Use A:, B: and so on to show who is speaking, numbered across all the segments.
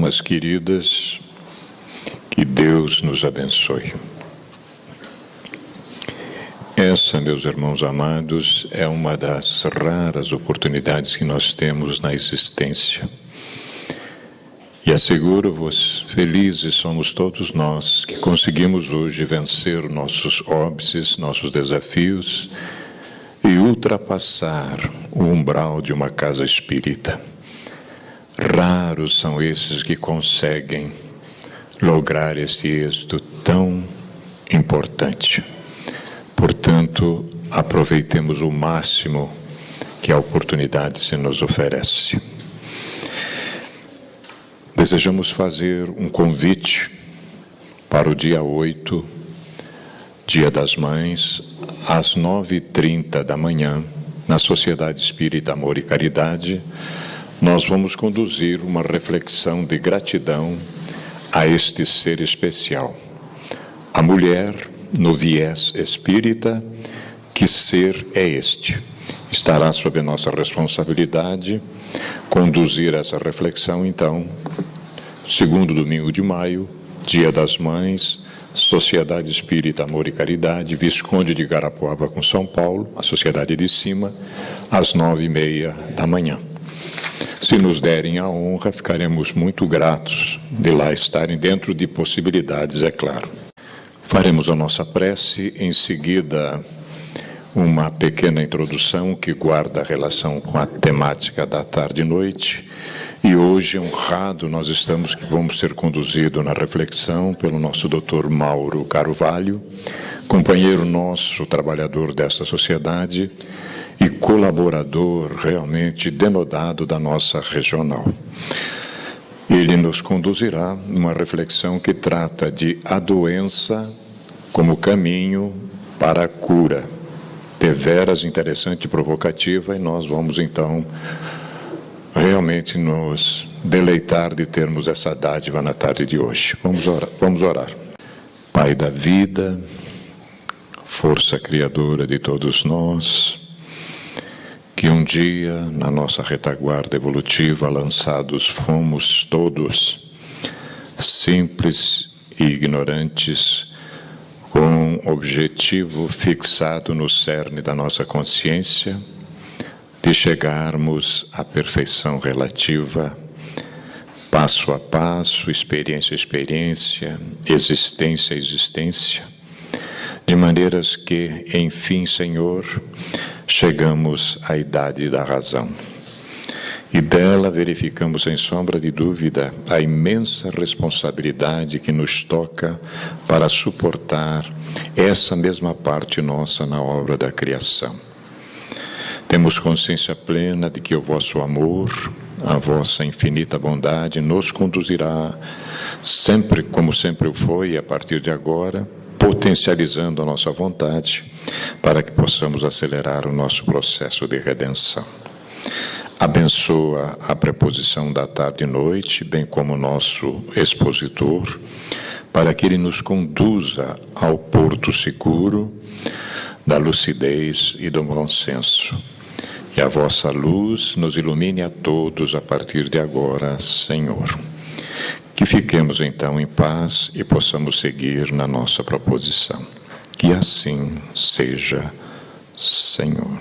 A: Almas queridas, que Deus nos abençoe. Essa, meus irmãos amados, é uma das raras oportunidades que nós temos na existência. E asseguro-vos, felizes somos todos nós que conseguimos hoje vencer nossos óbices, nossos desafios e ultrapassar o umbral de uma casa espírita. Raros são esses que conseguem lograr esse êxito tão importante. Portanto, aproveitemos o máximo que a oportunidade se nos oferece. Desejamos fazer um convite para o dia 8, Dia das Mães, às 9h30 da manhã, na Sociedade Espírita Amor e Caridade. Nós vamos conduzir uma reflexão de gratidão a este ser especial. A mulher, no viés espírita, que ser é este? Estará sob a nossa responsabilidade conduzir essa reflexão, então, segundo domingo de maio, Dia das Mães, Sociedade Espírita Amor e Caridade, Visconde de Garapuava com São Paulo, a Sociedade de Cima, às 9h30 da manhã. Se nos derem a honra, ficaremos muito gratos de lá estarem, dentro de possibilidades, é claro. Faremos a nossa prece, em seguida uma pequena introdução que guarda relação com a temática da tarde e noite. E hoje, honrado, nós estamos que vamos ser conduzidos na reflexão pelo nosso Dr. Mauro Carvalho, companheiro nosso, trabalhador desta sociedade e colaborador realmente denodado da nossa regional. Ele nos conduzirá numa reflexão que trata de a doença como caminho para a cura. Deveras interessante e provocativa, e nós vamos então realmente nos deleitar de termos essa dádiva na tarde de hoje. Vamos orar. Pai da vida, força criadora de todos nós, que um dia, na nossa retaguarda evolutiva, lançados fomos todos, simples e ignorantes, com um objetivo fixado no cerne da nossa consciência, de chegarmos à perfeição relativa, passo a passo, experiência a experiência, existência a existência, de maneiras que, enfim, Senhor, chegamos à idade da razão. E dela verificamos, sem sombra de dúvida, a imensa responsabilidade que nos toca para suportar essa mesma parte nossa na obra da criação. Temos consciência plena de que o vosso amor, a vossa infinita bondade nos conduzirá sempre, como sempre o foi, a partir de agora, potencializando a nossa vontade para que possamos acelerar o nosso processo de redenção. Abençoa a preposição da tarde e noite, bem como o nosso expositor, para que ele nos conduza ao porto seguro da lucidez e do bom senso. E a vossa luz nos ilumine a todos a partir de agora, Senhor. Que fiquemos então em paz e possamos seguir na nossa proposição. Que assim seja, Senhor.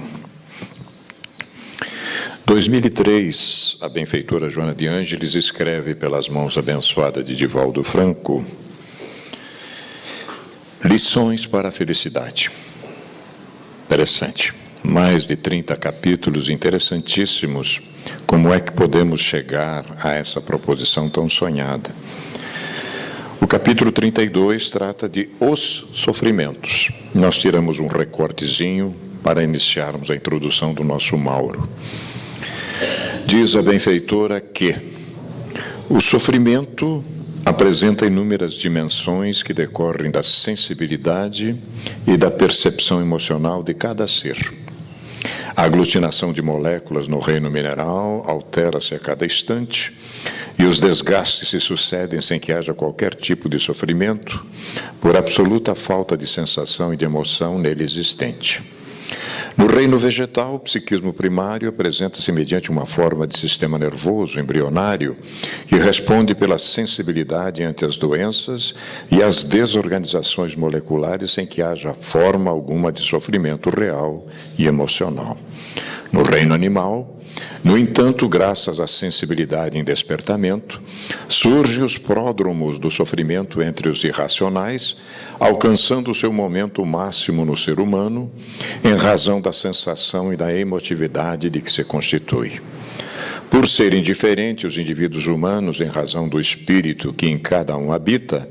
A: 2003, a benfeitora Joana de Ângeles escreve pelas mãos abençoadas de Divaldo Franco: Lições para a felicidade. Interessante. Mais de 30 capítulos interessantíssimos. Como é que podemos chegar a essa proposição tão sonhada? O capítulo 32 trata de os sofrimentos. Nós tiramos um recortezinho para iniciarmos a introdução do nosso Mauro. Diz a benfeitora que o sofrimento apresenta inúmeras dimensões que decorrem da sensibilidade e da percepção emocional de cada ser. A aglutinação de moléculas no reino mineral altera-se a cada instante e os desgastes se sucedem sem que haja qualquer tipo de sofrimento, por absoluta falta de sensação e de emoção nele existente. No reino vegetal, o psiquismo primário apresenta-se mediante uma forma de sistema nervoso embrionário e responde pela sensibilidade ante as doenças e as desorganizações moleculares sem que haja forma alguma de sofrimento real e emocional. No reino animal, no entanto, graças à sensibilidade em despertamento, surgem os pródromos do sofrimento entre os irracionais, alcançando o seu momento máximo no ser humano, em razão da sensação e da emotividade de que se constitui. Por serem diferentes os indivíduos humanos em razão do espírito que em cada um habita,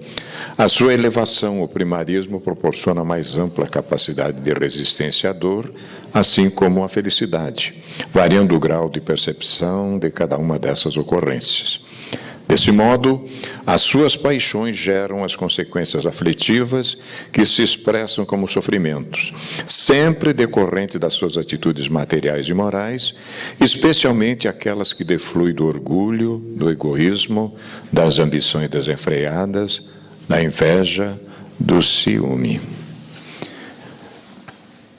A: a sua elevação ao primarismo proporciona mais ampla capacidade de resistência à dor, assim como a felicidade, variando o grau de percepção de cada uma dessas ocorrências. Desse modo, as suas paixões geram as consequências aflitivas que se expressam como sofrimentos, sempre decorrente das suas atitudes materiais e morais, especialmente aquelas que defluem do orgulho, do egoísmo, das ambições desenfreadas, da inveja, do ciúme.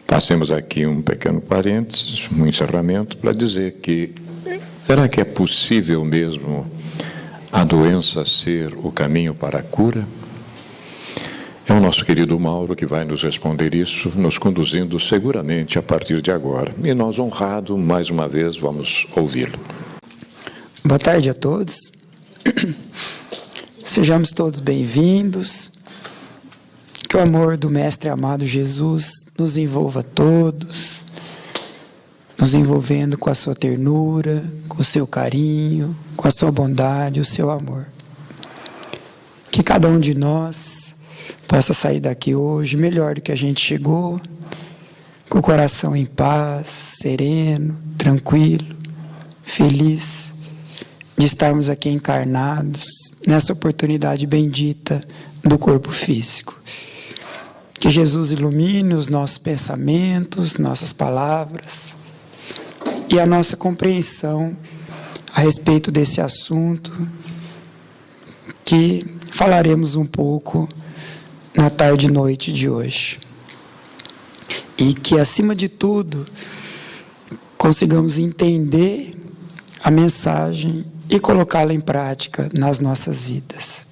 A: Passemos aqui um pequeno parênteses, um encerramento, para dizer que será que é possível mesmo a doença ser o caminho para a cura? É o nosso querido Mauro que vai nos responder isso, nos conduzindo seguramente a partir de agora. E nós, honrado, mais uma vez, vamos ouvi-lo.
B: Boa tarde a todos. Sejamos todos bem-vindos. Que o amor do Mestre amado Jesus nos envolva todos, nos envolvendo com a sua ternura, com o seu carinho, com a sua bondade, o seu amor. Que cada um de nós possa sair daqui hoje melhor do que a gente chegou, com o coração em paz, sereno, tranquilo, feliz de estarmos aqui encarnados nessa oportunidade bendita do corpo físico. Que Jesus ilumine os nossos pensamentos, nossas palavras e a nossa compreensão a respeito desse assunto que falaremos um pouco na tarde e noite de hoje. E que, acima de tudo, consigamos entender a mensagem e colocá-la em prática nas nossas vidas.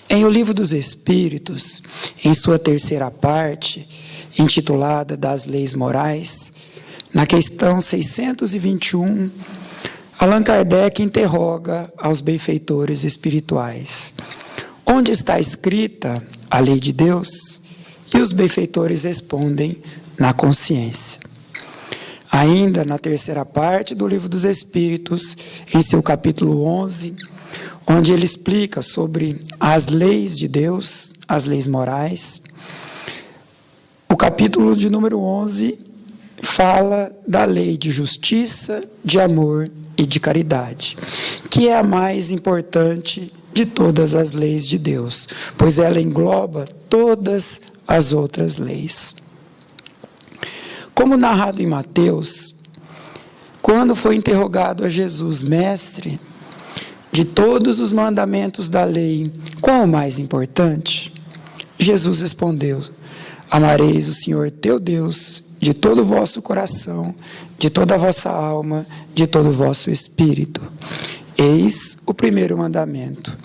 B: Em O Livro dos Espíritos, em sua terceira parte, intitulada Das Leis Morais, na questão 621, Allan Kardec interroga aos benfeitores espirituais: onde está escrita a lei de Deus? E os benfeitores respondem: na consciência. Ainda na terceira parte do Livro dos Espíritos, em seu capítulo 11, onde ele explica sobre as leis de Deus, as leis morais, o capítulo de número 11 fala da lei de justiça, de amor e de caridade, que é a mais importante de todas as leis de Deus, pois ela engloba todas as outras leis. Como narrado em Mateus, quando foi interrogado a Jesus: mestre, de todos os mandamentos da lei, qual o mais importante? Jesus respondeu: amareis o Senhor teu Deus de todo o vosso coração, de toda a vossa alma, de todo o vosso espírito. Eis o primeiro mandamento.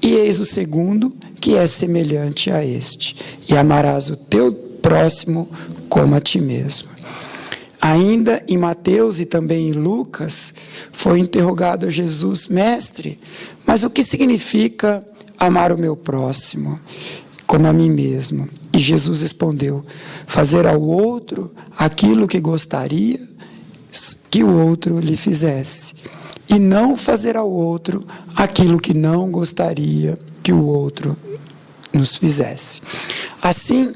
B: E eis o segundo, que é semelhante a este: e amarás o teu próximo como a ti mesmo. Ainda em Mateus e também em Lucas, foi interrogado a Jesus: mestre, mas o que significa amar o meu próximo como a mim mesmo? E Jesus respondeu: fazer ao outro aquilo que gostaria que o outro lhe fizesse, e não fazer ao outro aquilo que não gostaria que o outro nos fizesse. Assim,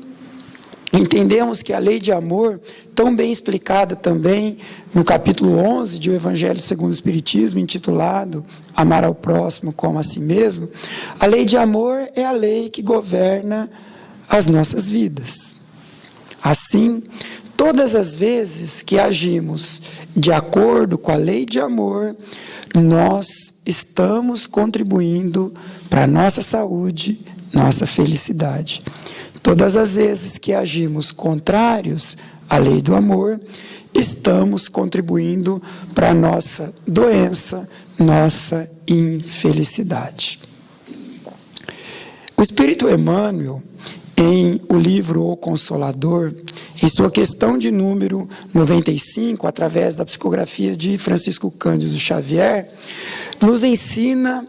B: entendemos que a lei de amor, tão bem explicada também no capítulo 11 de O Evangelho segundo o Espiritismo, intitulado Amar ao Próximo como a si mesmo, a lei de amor é a lei que governa as nossas vidas. Assim, todas as vezes que agimos de acordo com a lei de amor, nós estamos contribuindo para a nossa saúde, nossa felicidade. Todas as vezes que agimos contrários à lei do amor, estamos contribuindo para a nossa doença, nossa infelicidade. O Espírito Emmanuel, em o livro O Consolador, em sua questão de número 95, através da psicografia de Francisco Cândido Xavier, nos ensina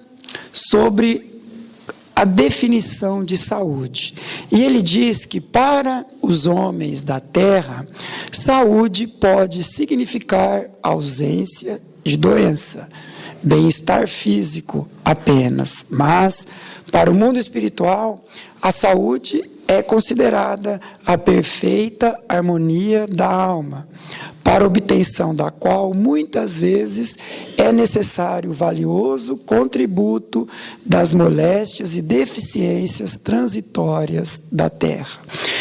B: sobre a definição de saúde. E ele diz que para os homens da terra, saúde pode significar ausência de doença, bem-estar físico apenas, mas para o mundo espiritual, a saúde é considerada a perfeita harmonia da alma, para a obtenção da qual, muitas vezes, é necessário o valioso contributo das moléstias e deficiências transitórias da terra.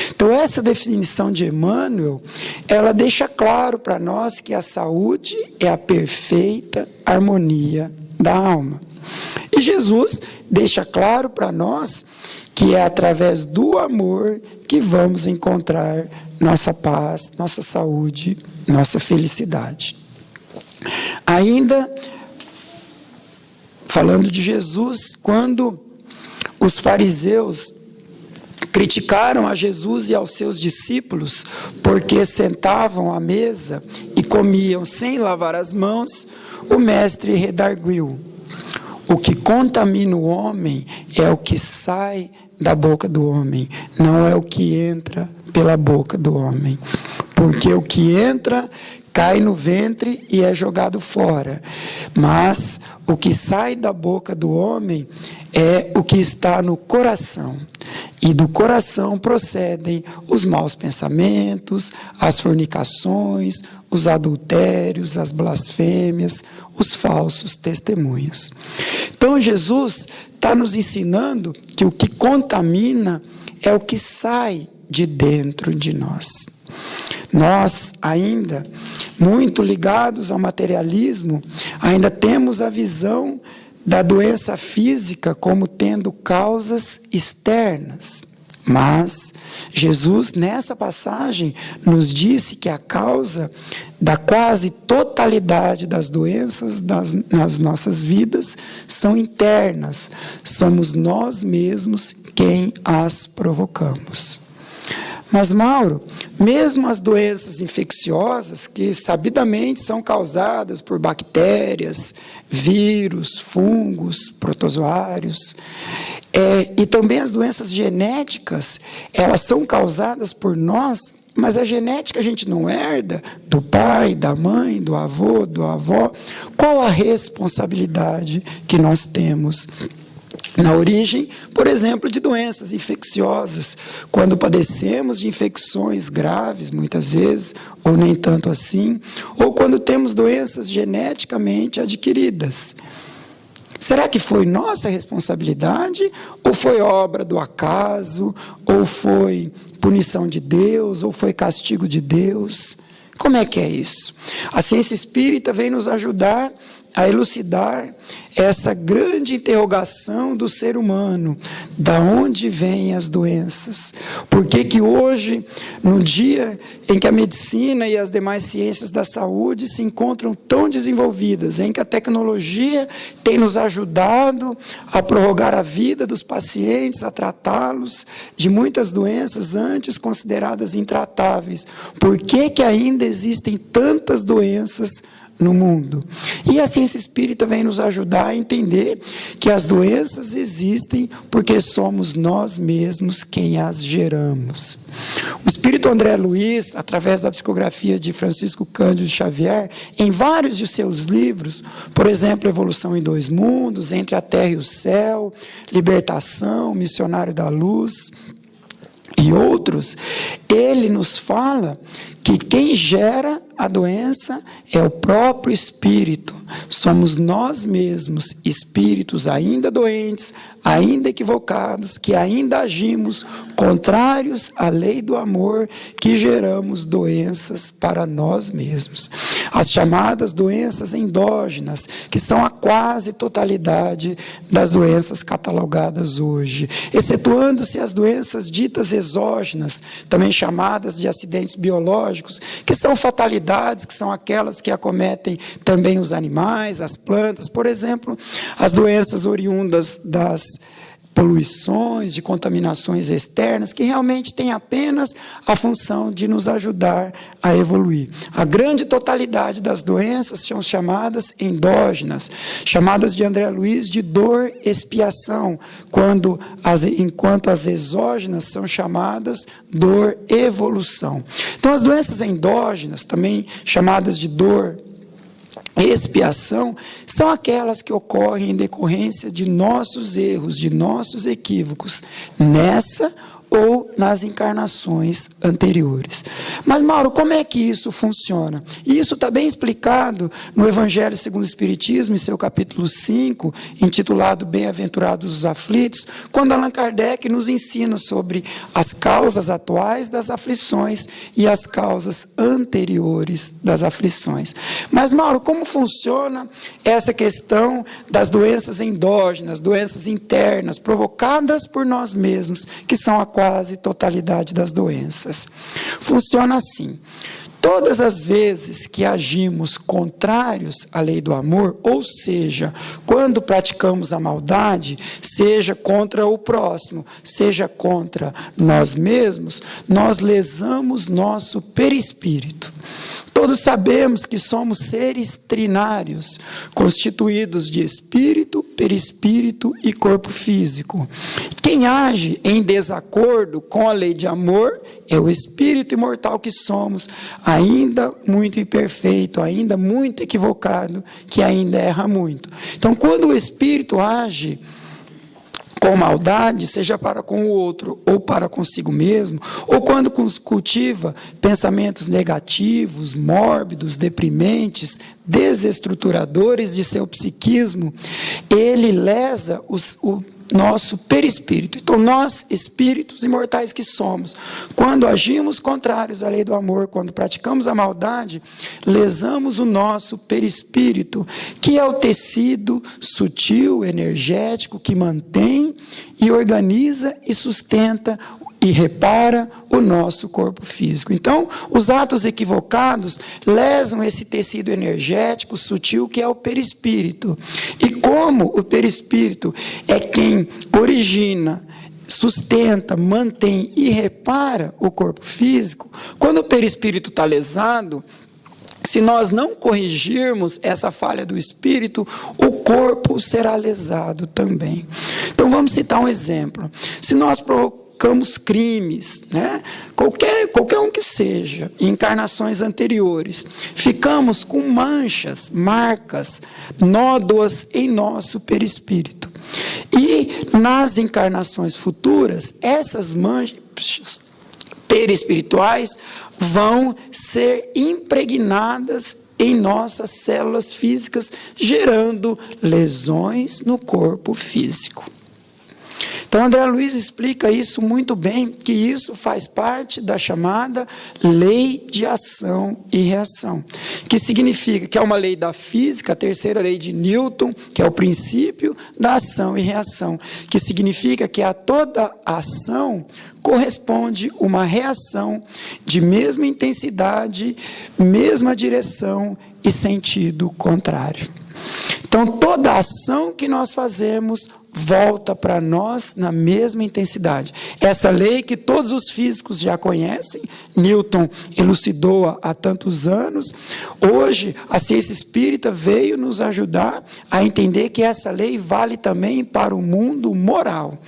B: Então, essa definição de Emmanuel, ela deixa claro para nós que a saúde é a perfeita harmonia da alma. E Jesus deixa claro para nós que é através do amor que vamos encontrar nossa paz, nossa saúde, nossa felicidade. Ainda, falando de Jesus, quando os fariseus criticaram a Jesus e aos seus discípulos porque sentavam à mesa e comiam sem lavar as mãos, o mestre redarguiu: o que contamina o homem é o que sai da boca do homem, não é o que entra pela boca do homem. Porque o que entra cai no ventre e é jogado fora. Mas o que sai da boca do homem é o que está no coração. E do coração procedem os maus pensamentos, as fornicações, os adultérios, as blasfêmias, os falsos testemunhos. Então Jesus está nos ensinando que o que contamina é o que sai de dentro de nós. Nós ainda, muito ligados ao materialismo, ainda temos a visão da doença física como tendo causas externas. Mas Jesus, nessa passagem, nos disse que a causa da quase totalidade das doenças nas nossas vidas são internas. Somos nós mesmos quem as provocamos. Mas, Mauro, mesmo as doenças infecciosas, que sabidamente são causadas por bactérias, vírus, fungos, protozoários, e também as doenças genéticas, elas são causadas por nós, mas a genética a gente não herda do pai, da mãe, do avô, da avó. Qual a responsabilidade que nós temos na origem, por exemplo, de doenças infecciosas, quando padecemos de infecções graves, muitas vezes, ou nem tanto assim, ou quando temos doenças geneticamente adquiridas? Será que foi nossa responsabilidade, ou foi obra do acaso, ou foi punição de Deus, ou foi castigo de Deus? Como é que é isso? A ciência espírita vem nos ajudar a elucidar essa grande interrogação do ser humano. Da onde vêm as doenças? Por que hoje, no dia em que a medicina e as demais ciências da saúde se encontram tão desenvolvidas, em que a tecnologia tem nos ajudado a prorrogar a vida dos pacientes, a tratá-los de muitas doenças antes consideradas intratáveis, por que ainda existem tantas doenças no mundo? E a ciência espírita vem nos ajudar a entender que as doenças existem porque somos nós mesmos quem as geramos. O espírito André Luiz, através da psicografia de Francisco Cândido Xavier, em vários de seus livros, por exemplo, Evolução em Dois Mundos, Entre a Terra e o Céu, Libertação, Missionário da Luz e outros, ele nos fala que quem gera a doença é o próprio espírito. Somos nós mesmos, espíritos ainda doentes, ainda equivocados, que ainda agimos contrários à lei do amor, que geramos doenças para nós mesmos. As chamadas doenças endógenas, que são a quase totalidade das doenças catalogadas hoje, excetuando-se as doenças ditas exógenas, também chamadas de acidentes biológicos, que são fatalidades, que são aquelas que acometem também os animais, as plantas, por exemplo, as doenças oriundas das poluições, de contaminações externas, que realmente têm apenas a função de nos ajudar a evoluir. A grande totalidade das doenças são chamadas endógenas, chamadas de André Luiz de dor-expiação, enquanto as exógenas são chamadas dor-evolução. Então, as doenças endógenas, também chamadas de dor expiação, são aquelas que ocorrem em decorrência de nossos erros, de nossos equívocos, nessa ou nas encarnações anteriores. Mas, Mauro, como é que isso funciona? E isso está bem explicado no Evangelho segundo o Espiritismo, em seu capítulo 5, intitulado Bem-aventurados os aflitos, quando Allan Kardec nos ensina sobre as causas atuais das aflições e as causas anteriores das aflições. Mas, Mauro, como funciona essa questão das doenças endógenas, doenças internas, provocadas por nós mesmos, que são a quase totalidade das doenças? Funciona assim: todas as vezes que agimos contrários à lei do amor, ou seja, quando praticamos a maldade, seja contra o próximo, seja contra nós mesmos, nós lesamos nosso perispírito. Todos sabemos que somos seres trinários, constituídos de espírito, perispírito e corpo físico. Quem age em desacordo com a lei de amor é o espírito imortal que somos, ainda muito imperfeito, ainda muito equivocado, que ainda erra muito. Então, quando o espírito age com maldade, seja para com o outro ou para consigo mesmo, ou quando cultiva pensamentos negativos, mórbidos, deprimentes, desestruturadores de seu psiquismo, ele lesa o nosso perispírito. Então, nós, espíritos imortais que somos, quando agimos contrários à lei do amor, quando praticamos a maldade, lesamos o nosso perispírito, que é o tecido sutil, energético, que mantém e organiza e sustenta e repara o nosso corpo físico. Então, os atos equivocados lesam esse tecido energético sutil que é o perispírito. E como o perispírito é quem origina, sustenta, mantém e repara o corpo físico, quando o perispírito está lesado, se nós não corrigirmos essa falha do espírito, o corpo será lesado também. Então, vamos citar um exemplo. Se nós provocamos crimes, né? qualquer um que seja, em encarnações anteriores, ficamos com manchas, marcas, nódoas em nosso perispírito. E nas encarnações futuras, essas manchas perispirituais vão ser impregnadas em nossas células físicas, gerando lesões no corpo físico. Então, André Luiz explica isso muito bem, que isso faz parte da chamada lei de ação e reação, que significa que é uma lei da física, a terceira lei de Newton, que é o princípio da ação e reação, que significa que a toda ação corresponde uma reação de mesma intensidade, mesma direção e sentido contrário. Então, toda ação que nós fazemos volta para nós na mesma intensidade. Essa lei que todos os físicos já conhecem, Newton elucidou há tantos anos, hoje a ciência espírita veio nos ajudar a entender que essa lei vale também para o mundo moral.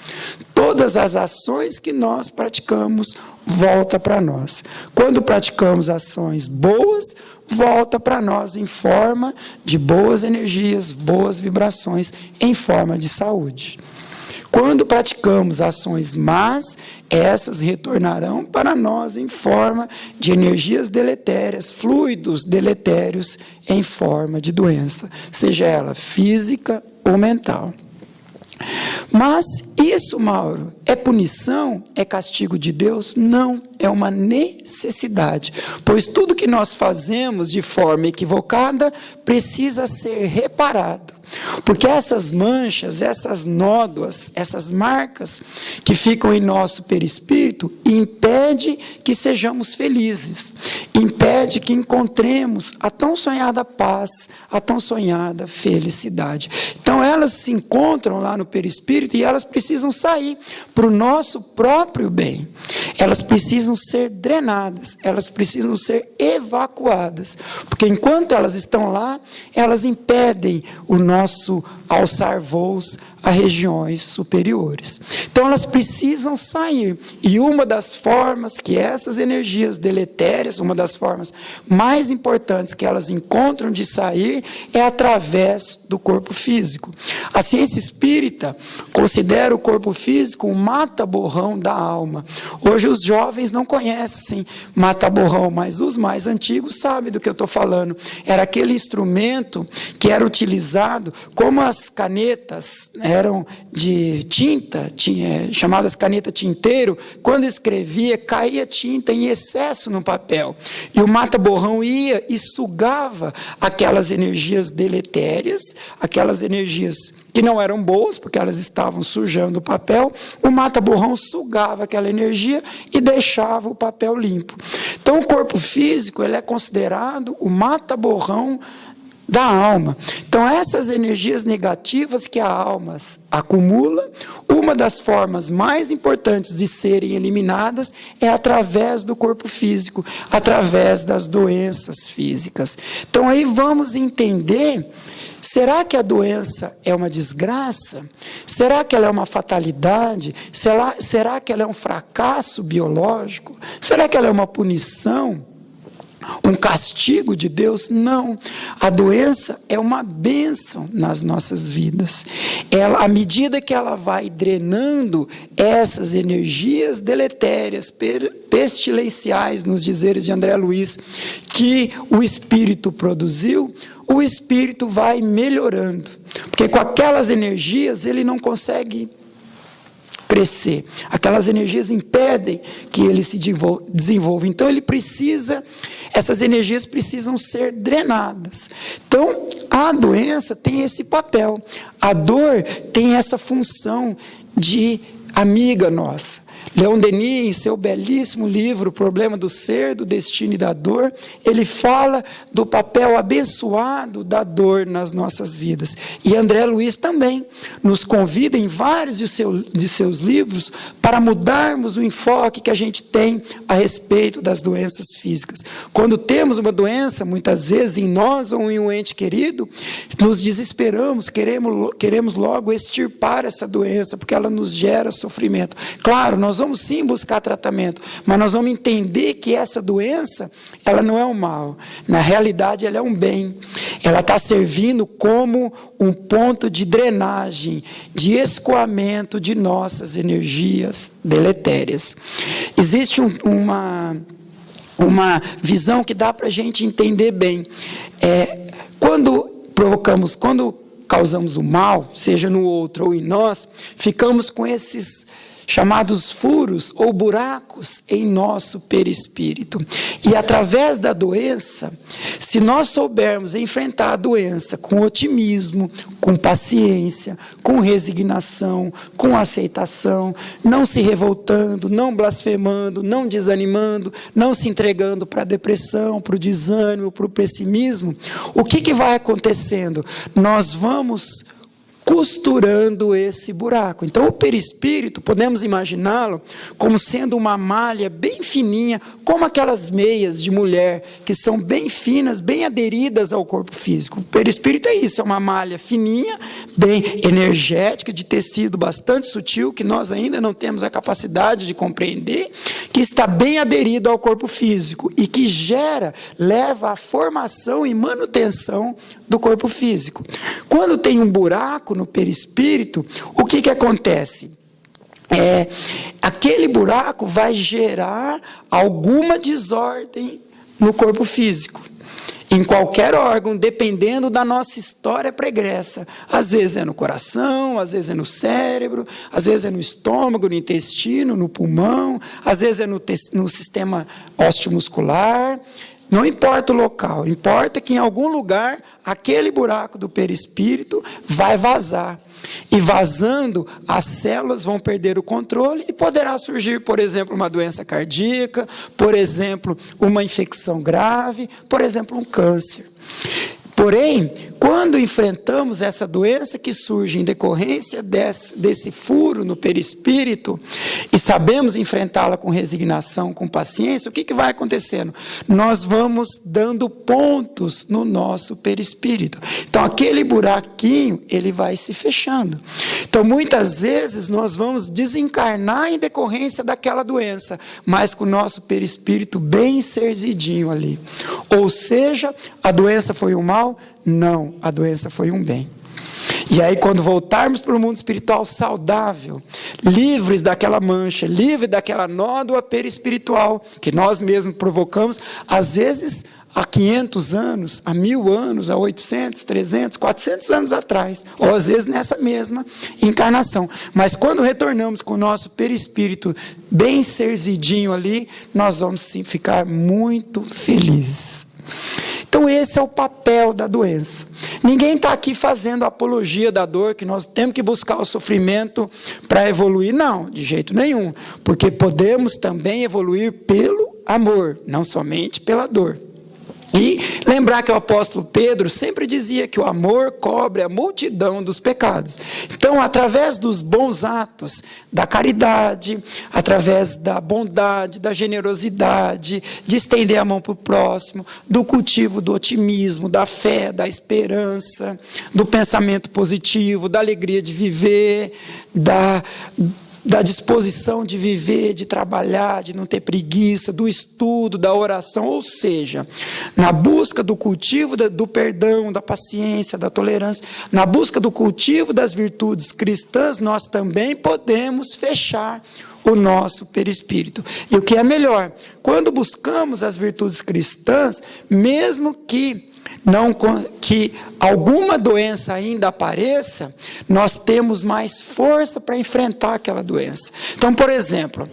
B: Todas as ações que nós praticamos volta para nós. Quando praticamos ações boas, volta para nós em forma de boas energias, boas vibrações, em forma de saúde. Quando praticamos ações más, essas retornarão para nós em forma de energias deletérias, fluidos deletérios em forma de doença, seja ela física ou mental. Mas isso, Mauro, é punição? É castigo de Deus? Não, é uma necessidade, pois tudo que nós fazemos de forma equivocada precisa ser reparado. Porque essas manchas, essas nódoas, essas marcas que ficam em nosso perispírito, impede que sejamos felizes, impede que encontremos a tão sonhada paz, a tão sonhada felicidade. Então elas se encontram lá no perispírito e elas precisam sair para o nosso próprio bem. Elas precisam ser drenadas, elas precisam ser evacuadas, porque enquanto elas estão lá, elas impedem o nosso alçar voos a regiões superiores. Então elas precisam sair, e uma das formas que essas energias deletérias, uma das formas mais importantes que elas encontram de sair é através do corpo físico. A ciência espírita considera o corpo físico um mata-borrão da alma. Hoje os jovens não conhecem mata-borrão, mas os mais antigos sabem do que eu estou falando. Era aquele instrumento que era utilizado, como as canetas eram de tinta, chamadas caneta tinteiro, quando escrevia, caía tinta em excesso no papel. E o mata-borrão ia e sugava aquelas energias deletérias, aquelas energias que não eram boas, porque elas estavam sujando o papel. O mata-borrão sugava aquela energia e deixava o papel limpo. Então, o corpo físico ele é considerado o mata-borrão da alma. Então, essas energias negativas que a alma acumula, uma das formas mais importantes de serem eliminadas é através do corpo físico, através das doenças físicas. Então, aí vamos entender, será que a doença é uma desgraça? Será que ela é uma fatalidade? Será que ela é um fracasso biológico? Será que ela é uma punição? Um castigo de Deus? Não. A doença é uma bênção nas nossas vidas. À medida que ela vai drenando essas energias deletérias, pestilenciais, nos dizeres de André Luiz, que o espírito produziu, o espírito vai melhorando. Porque com aquelas energias ele não consegue crescer. Aquelas energias impedem que ele se desenvolva. Então, essas energias precisam ser drenadas. Então, a doença tem esse papel. A dor tem essa função de amiga nossa. Leon Denis, em seu belíssimo livro, O Problema do Ser, do Destino e da Dor, ele fala do papel abençoado da dor nas nossas vidas. E André Luiz também nos convida em vários de seus livros para mudarmos o enfoque que a gente tem a respeito das doenças físicas. Quando temos uma doença, muitas vezes em nós ou em um ente querido, nos desesperamos, queremos logo extirpar essa doença, porque ela nos gera sofrimento. Claro, nós vamos sim buscar tratamento, mas nós vamos entender que essa doença, ela não é um mal. Na realidade, ela é um bem. Ela está servindo como um ponto de drenagem, de escoamento de nossas energias deletérias. Existe uma visão que dá para a gente entender bem. Quando causamos o mal, seja no outro ou em nós, ficamos com esses chamados furos ou buracos em nosso perispírito. E através da doença, se nós soubermos enfrentar a doença com otimismo, com paciência, com resignação, com aceitação, não se revoltando, não blasfemando, não desanimando, não se entregando para a depressão, para o desânimo, para o pessimismo, o que vai acontecendo? Nós vamos costurando esse buraco. Então, o perispírito, podemos imaginá-lo como sendo uma malha bem fininha, como aquelas meias de mulher, que são bem finas, bem aderidas ao corpo físico. O perispírito é isso, é uma malha fininha, bem energética, de tecido bastante sutil, que nós ainda não temos a capacidade de compreender, que está bem aderido ao corpo físico e que leva à formação e manutenção do corpo físico. Quando tem um buraco no perispírito, o que acontece? Aquele buraco vai gerar alguma desordem no corpo físico, em qualquer órgão, dependendo da nossa história pregressa. Às vezes é no coração, às vezes é no cérebro, às vezes é no estômago, no intestino, no pulmão, às vezes é no sistema osteomuscular. Não importa o local, importa que em algum lugar aquele buraco do perispírito vai vazar. E vazando, as células vão perder o controle e poderá surgir, por exemplo, uma doença cardíaca, por exemplo, uma infecção grave, por exemplo, um câncer. Porém, quando enfrentamos essa doença que surge em decorrência desse furo no perispírito e sabemos enfrentá-la com resignação, com paciência, o que vai acontecendo? Nós vamos dando pontos no nosso perispírito. Então, aquele buraquinho, ele vai se fechando. Então, muitas vezes, nós vamos desencarnar em decorrência daquela doença, mas com o nosso perispírito bem enserzidinho ali. Ou seja, a doença foi um mal? Não, a doença foi um bem. E aí, quando voltarmos para o mundo espiritual saudável, livres daquela mancha, livres daquela nódoa perispiritual que nós mesmos provocamos, às vezes há 500 anos, há 1000 anos, há 800, 300, 400 anos atrás, ou às vezes nessa mesma encarnação. Mas quando retornamos com o nosso perispírito bem serzidinho ali, nós vamos sim ficar muito felizes. Então esse é o papel da doença. Ninguém está aqui fazendo apologia da dor, que nós temos que buscar o sofrimento para evoluir. Não, de jeito nenhum. Porque podemos também evoluir pelo amor, não somente pela dor. E lembrar que o apóstolo Pedro sempre dizia que o amor cobre a multidão dos pecados. Então, através dos bons atos, da caridade, através da bondade, da generosidade, de estender a mão para o próximo, do cultivo do otimismo, da fé, da esperança, do pensamento positivo, da alegria de viver, da disposição de viver, de trabalhar, de não ter preguiça, do estudo, da oração, ou seja, na busca do cultivo do perdão, da paciência, da tolerância, na busca do cultivo das virtudes cristãs, nós também podemos fechar o nosso perispírito. E o que é melhor, quando buscamos as virtudes cristãs, mesmo que alguma doença ainda apareça, nós temos mais força para enfrentar aquela doença. Então, por exemplo,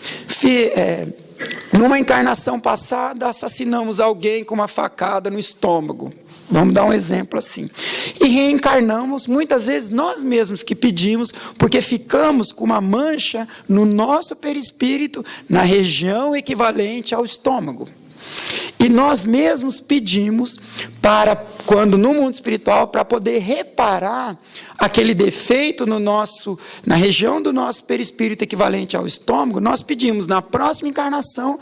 B: numa encarnação passada, assassinamos alguém com uma facada no estômago. Vamos dar um exemplo assim. E reencarnamos, muitas vezes nós mesmos que pedimos, porque ficamos com uma mancha no nosso perispírito, na região equivalente ao estômago. E nós mesmos pedimos quando no mundo espiritual, para poder reparar aquele defeito na região do nosso perispírito equivalente ao estômago, nós pedimos na próxima encarnação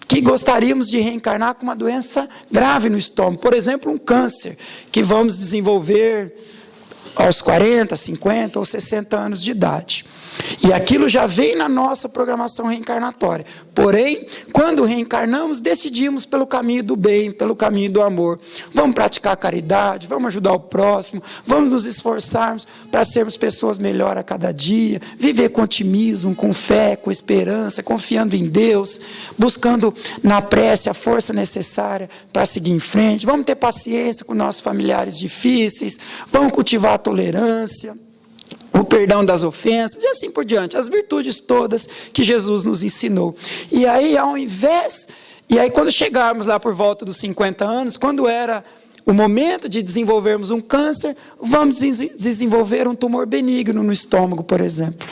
B: que gostaríamos de reencarnar com uma doença grave no estômago. Por exemplo, um câncer, que vamos desenvolver aos 40, 50 ou 60 anos de idade. E aquilo já vem na nossa programação reencarnatória. Porém, quando reencarnamos, decidimos pelo caminho do bem, pelo caminho do amor. Vamos praticar a caridade, vamos ajudar o próximo, vamos nos esforçarmos para sermos pessoas melhores a cada dia, viver com otimismo, com fé, com esperança, confiando em Deus, buscando na prece a força necessária para seguir em frente. Vamos ter paciência com nossos familiares difíceis, vamos cultivar a tolerância, o perdão das ofensas, e assim por diante, as virtudes todas que Jesus nos ensinou. E aí, quando chegarmos lá por volta dos 50 anos, quando era o momento de desenvolvermos um câncer, vamos desenvolver um tumor benigno no estômago, por exemplo.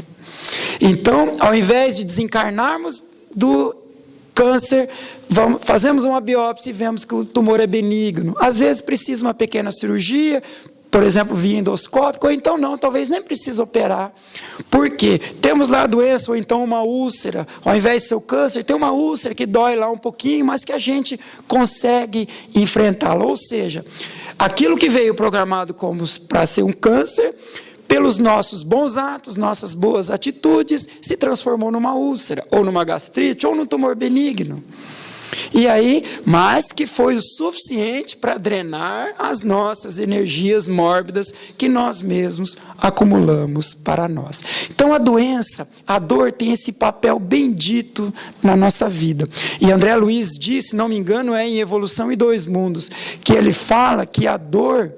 B: Então, ao invés de desencarnarmos do câncer, fazemos uma biópsia e vemos que o tumor é benigno. Às vezes precisa uma pequena cirurgia, por exemplo, via endoscópica, ou então não, talvez nem precise operar. Por quê? Temos lá a doença, ou então uma úlcera, ao invés de ser o câncer, tem uma úlcera que dói lá um pouquinho, mas que a gente consegue enfrentá-la. Ou seja, aquilo que veio programado como para ser um câncer, pelos nossos bons atos, nossas boas atitudes, se transformou numa úlcera, ou numa gastrite, ou num tumor benigno. E aí, mas que foi o suficiente para drenar as nossas energias mórbidas que nós mesmos acumulamos para nós. Então a doença, a dor tem esse papel bendito na nossa vida. E André Luiz diz, se não me engano, é em Evolução e Dois Mundos, que ele fala que a dor,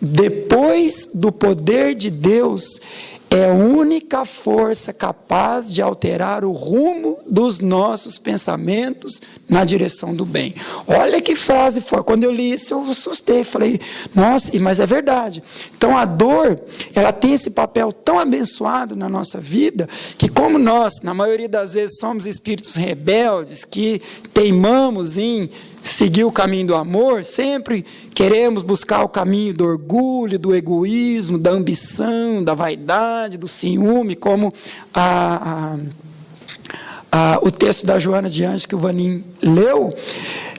B: depois do poder de Deus, é a única força capaz de alterar o rumo dos nossos pensamentos na direção do bem. Olha que frase foi. Quando eu li isso, eu assustei. Falei, nossa, mas é verdade. Então, a dor, ela tem esse papel tão abençoado na nossa vida, que como nós, na maioria das vezes, somos espíritos rebeldes, que teimamos em seguir o caminho do amor, sempre queremos buscar o caminho do orgulho, do egoísmo, da ambição, da vaidade, do ciúme, como o texto da Joana de Anjos que o Vanim leu.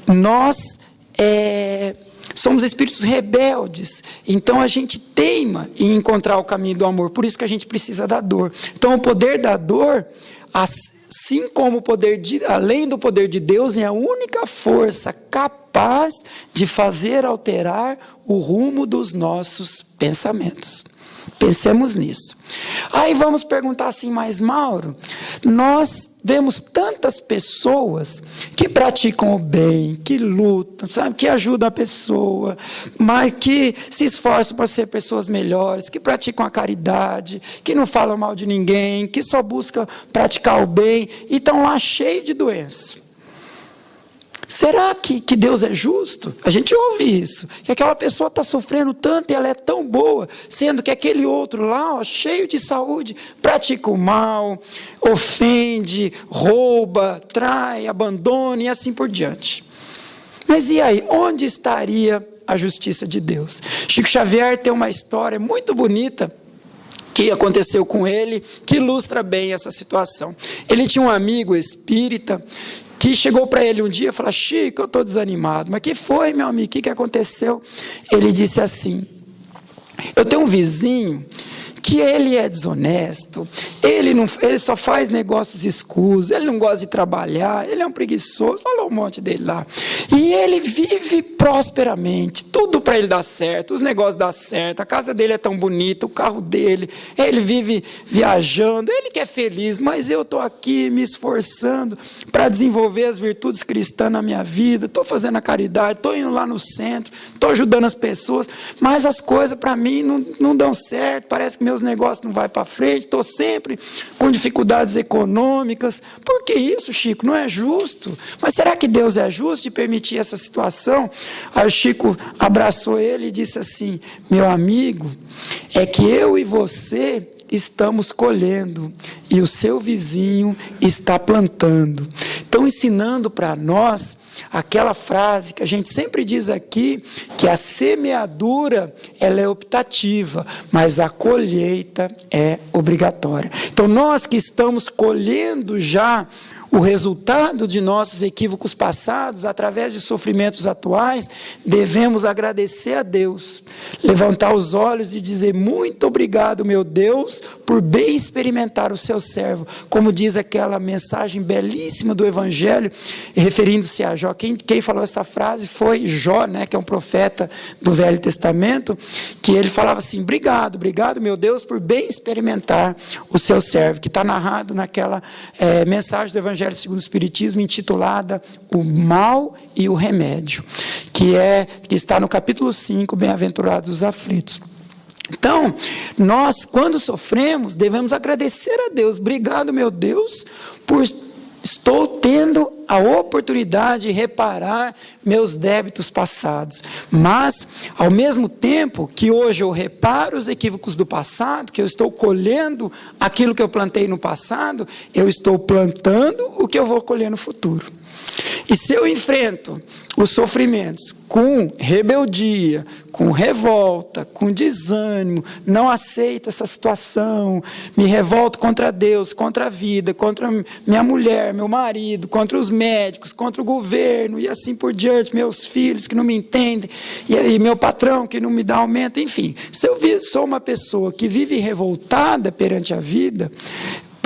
B: Nós somos espíritos rebeldes, então a gente teima em encontrar o caminho do amor, por isso que a gente precisa da dor. Então o poder da dor, assim como além do poder de Deus, é a única força capaz de fazer alterar o rumo dos nossos pensamentos. Pensemos nisso. Aí vamos perguntar assim, mas Mauro, nós vemos tantas pessoas que praticam o bem, que lutam, sabe, que ajudam a pessoa, mas que se esforçam para ser pessoas melhores, que praticam a caridade, que não falam mal de ninguém, que só buscam praticar o bem e estão lá cheios de doença. Será que Deus é justo? A gente ouve isso, que aquela pessoa está sofrendo tanto e ela é tão boa, sendo que aquele outro lá, cheio de saúde, pratica o mal, ofende, rouba, trai, abandona e assim por diante. Mas e aí, onde estaria a justiça de Deus? Chico Xavier tem uma história muito bonita que aconteceu com ele, que ilustra bem essa situação. Ele tinha um amigo espírita que chegou para ele um dia e falou, Chico, eu estou desanimado. Mas que foi, meu amigo? O que aconteceu? Ele disse assim, eu tenho um vizinho que ele é desonesto, ele só faz negócios escusos, ele não gosta de trabalhar, ele é um preguiçoso, falou um monte dele lá. E ele vive prosperamente, tudo para ele dar certo, os negócios dão certo, a casa dele é tão bonita, o carro dele, ele vive viajando, ele que é feliz, mas eu estou aqui me esforçando para desenvolver as virtudes cristãs na minha vida, estou fazendo a caridade, estou indo lá no centro, estou ajudando as pessoas, mas as coisas para mim não dão certo, parece que meus negócios não vão para frente, estou sempre com dificuldades econômicas. Por que isso, Chico? Não é justo. Mas será que Deus é justo de permitir essa situação? Aí o Chico abraçou ele e disse assim, meu amigo, é que eu e você estamos colhendo e o seu vizinho está plantando. Estão ensinando para nós aquela frase que a gente sempre diz aqui, que a semeadura ela é optativa, mas a colheita é obrigatória. Então nós que estamos colhendo já o resultado de nossos equívocos passados, através de sofrimentos atuais, devemos agradecer a Deus, levantar os olhos e dizer, muito obrigado, meu Deus, por bem experimentar o seu servo, como diz aquela mensagem belíssima do Evangelho, referindo-se a Jó. Quem falou essa frase foi Jó, que é um profeta do Velho Testamento, que ele falava assim, obrigado, meu Deus, por bem experimentar o seu servo, que está narrado naquela mensagem do Evangelho segundo o Espiritismo, intitulada O Mal e o Remédio, que está no capítulo 5, Bem-aventurados os aflitos. Então, nós, quando sofremos, devemos agradecer a Deus. Obrigado, meu Deus, por estou tendo a oportunidade de reparar meus débitos passados. Mas, ao mesmo tempo que hoje eu reparo os equívocos do passado, que eu estou colhendo aquilo que eu plantei no passado, eu estou plantando o que eu vou colher no futuro. E se eu enfrento os sofrimentos com rebeldia, com revolta, com desânimo, não aceito essa situação, me revolto contra Deus, contra a vida, contra minha mulher, meu marido, contra os médicos, contra o governo e assim por diante, meus filhos que não me entendem, e meu patrão que não me dá aumento, enfim. Se eu sou uma pessoa que vive revoltada perante a vida,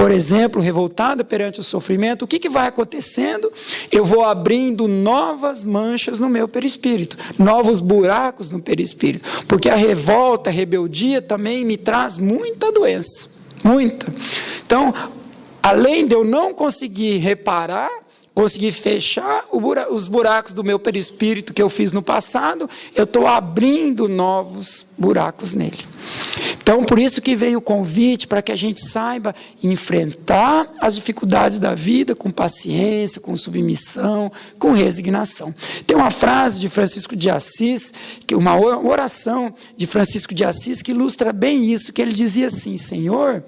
B: por exemplo, revoltada perante o sofrimento, o que vai acontecendo? Eu vou abrindo novas manchas no meu perispírito, novos buracos no perispírito, porque a revolta, a rebeldia também me traz muita doença, muita. Então, além de eu não conseguir reparar, conseguir fechar os buracos do meu perispírito que eu fiz no passado, eu estou abrindo novos buracos nele. Então, por isso que veio o convite para que a gente saiba enfrentar as dificuldades da vida com paciência, com submissão, com resignação. Tem uma frase de Francisco de Assis, uma oração de Francisco de Assis que ilustra bem isso, que ele dizia assim: Senhor,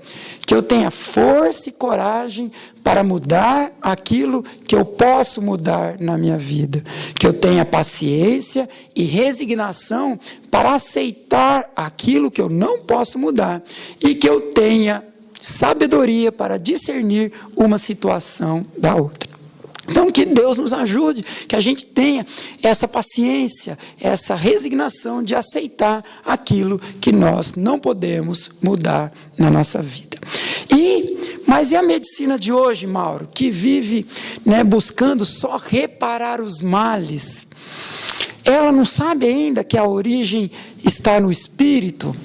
B: que eu tenha força e coragem para mudar aquilo que eu posso mudar na minha vida, que eu tenha paciência e resignação para aceitar aquilo que eu não posso mudar e que eu tenha sabedoria para discernir uma situação da outra. Então, que Deus nos ajude, que a gente tenha essa paciência, essa resignação de aceitar aquilo que nós não podemos mudar na nossa vida. Mas e a medicina de hoje, Mauro, que vive, buscando só reparar os males? Ela não sabe ainda que a origem está no espírito?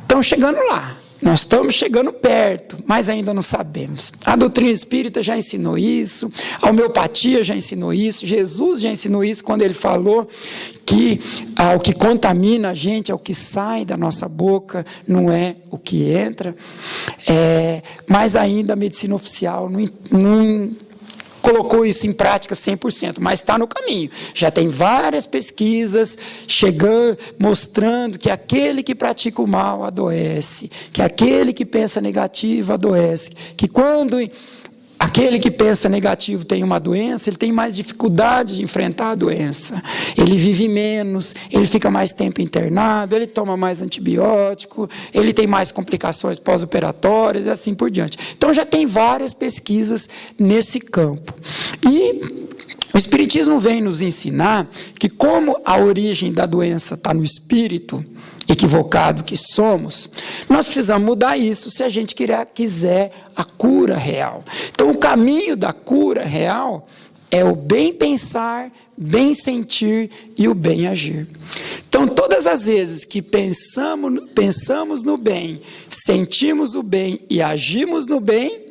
B: Estamos chegando lá. Nós estamos chegando perto, mas ainda não sabemos. A doutrina espírita já ensinou isso, a homeopatia já ensinou isso, Jesus já ensinou isso quando ele falou que o que contamina a gente é o que sai da nossa boca, não é o que entra. Mas ainda a medicina oficial não colocou isso em prática 100%, mas está no caminho. Já tem várias pesquisas chegando, mostrando que aquele que pratica o mal adoece, que aquele que pensa negativo adoece, que quando aquele que pensa negativo tem uma doença, ele tem mais dificuldade de enfrentar a doença. Ele vive menos, ele fica mais tempo internado, ele toma mais antibiótico, ele tem mais complicações pós-operatórias e assim por diante. Então já tem várias pesquisas nesse campo. E o Espiritismo vem nos ensinar que, como a origem da doença está no espírito, equivocado que somos, nós precisamos mudar isso se a gente quiser a cura real. Então, o caminho da cura real é o bem pensar, bem sentir e o bem agir. Então, todas as vezes que pensamos no bem, sentimos o bem e agimos no bem,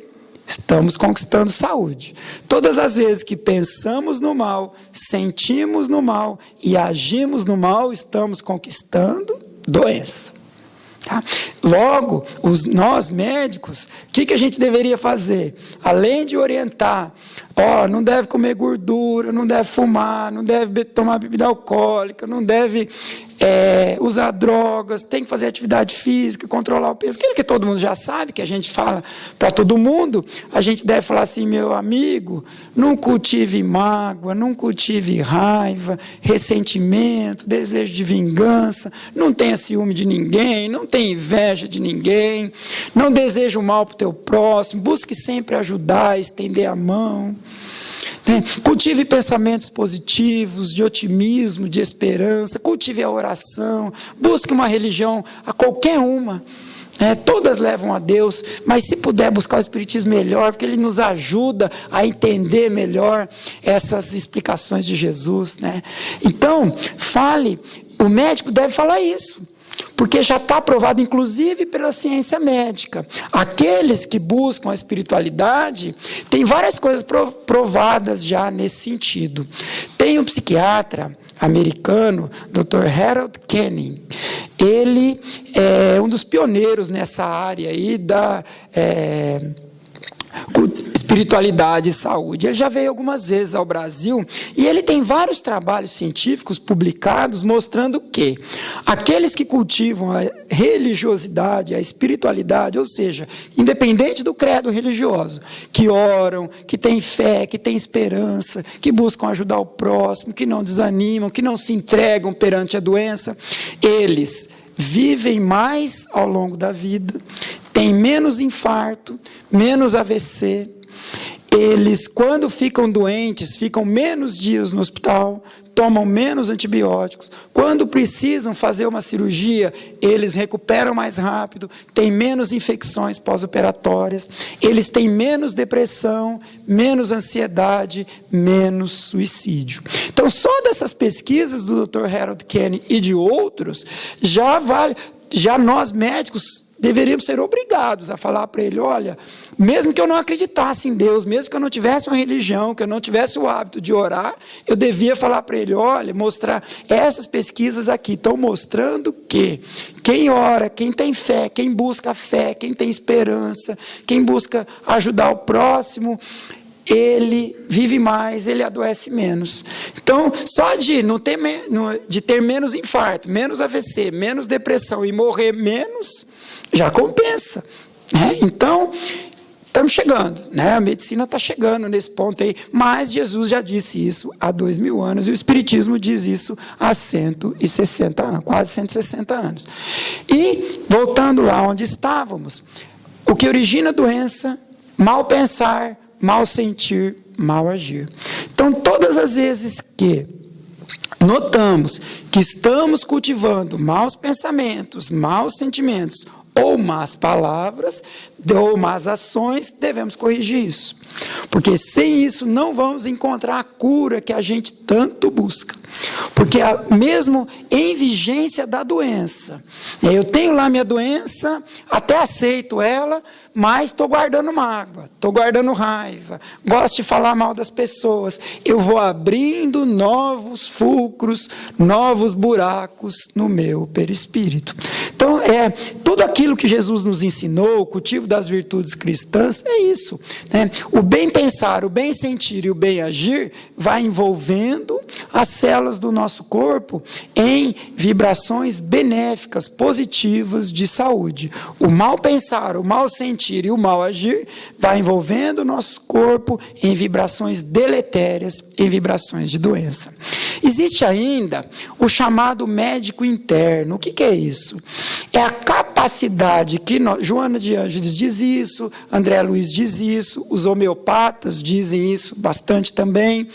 B: estamos conquistando saúde. Todas as vezes que pensamos no mal, sentimos no mal e agimos no mal, estamos conquistando doença. Tá? Logo, nós médicos, o que a gente deveria fazer? Além de orientar, não deve comer gordura, não deve fumar, não deve tomar bebida alcoólica, não deve usar drogas, tem que fazer atividade física, controlar o peso, aquilo que todo mundo já sabe, que a gente fala para todo mundo, a gente deve falar assim: meu amigo, não cultive mágoa, não cultive raiva, ressentimento, desejo de vingança, não tenha ciúme de ninguém, não tenha inveja de ninguém, não deseje o mal para o teu próximo, busque sempre ajudar, estender a mão. Cultive pensamentos positivos, de otimismo, de esperança, cultive a oração, busque uma religião, a qualquer uma. Todas levam a Deus, mas se puder buscar o Espiritismo melhor, porque ele nos ajuda a entender melhor essas explicações de Jesus. Então, o médico deve falar isso. Porque já está provado, inclusive, pela ciência médica. Aqueles que buscam a espiritualidade, tem várias coisas provadas já nesse sentido. Tem um psiquiatra americano, Dr. Harold Kenning. Ele é um dos pioneiros nessa área aí da espiritualidade e saúde. Ele já veio algumas vezes ao Brasil e ele tem vários trabalhos científicos publicados mostrando que aqueles que cultivam a religiosidade, a espiritualidade, ou seja, independente do credo religioso, que oram, que têm fé, que têm esperança, que buscam ajudar o próximo, que não desanimam, que não se entregam perante a doença, eles vivem mais ao longo da vida, têm menos infarto, menos AVC, eles, quando ficam doentes, ficam menos dias no hospital, tomam menos antibióticos. Quando precisam fazer uma cirurgia, eles recuperam mais rápido, têm menos infecções pós-operatórias, eles têm menos depressão, menos ansiedade, menos suicídio. Então, só dessas pesquisas do Dr. Harold Kenny e de outros, já nós médicos deveríamos ser obrigados a falar para ele, olha, mesmo que eu não acreditasse em Deus, mesmo que eu não tivesse uma religião, que eu não tivesse o hábito de orar, eu devia falar para ele, olha, mostrar, essas pesquisas aqui estão mostrando que quem ora, quem tem fé, quem busca fé, quem tem esperança, quem busca ajudar o próximo, ele vive mais, ele adoece menos. Então, só de ter menos infarto, menos AVC, menos depressão e morrer menos, já compensa. Né? Então, estamos chegando, né? A medicina está chegando nesse ponto aí, mas Jesus já disse isso há 2000 anos, e o Espiritismo diz isso há 160 anos, quase 160 anos. E, voltando lá onde estávamos, o que origina a doença, mal pensar, mal sentir, mal agir. Então, todas as vezes que notamos que estamos cultivando maus pensamentos, maus sentimentos, ou más palavras, ou más ações, devemos corrigir isso. Porque sem isso não vamos encontrar a cura que a gente tanto busca. Porque mesmo em vigência da doença, eu tenho lá minha doença, até aceito ela, mas estou guardando mágoa, estou guardando raiva, gosto de falar mal das pessoas, eu vou abrindo novos fulcros, novos buracos no meu perispírito. Então, tudo aquilo que Jesus nos ensinou, o cultivo das virtudes cristãs, é isso. Né? O bem pensar, o bem sentir e o bem agir vai envolvendo as células do nosso corpo em vibrações benéficas, positivas de saúde. O mal pensar, o mal sentir e o mal agir vai envolvendo o nosso corpo em vibrações deletérias, em vibrações de doença. Existe ainda o chamado médico interno. O que é isso? É a capacidade que Joana de Ângeles diz isso, André Luiz diz isso, os homeopatas dizem isso bastante também.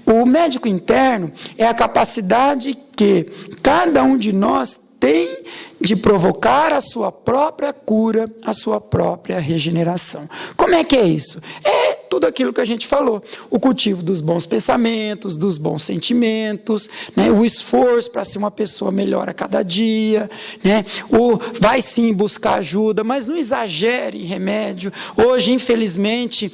B: O médico interno é a capacidade que cada um de nós tem de provocar a sua própria cura, a sua própria regeneração. Como é que é isso? É tudo aquilo que a gente falou. O cultivo dos bons pensamentos, dos bons sentimentos, né? O esforço para ser uma pessoa melhor a cada dia, né? Vai sim buscar ajuda, mas não exagere em remédio. Hoje, infelizmente,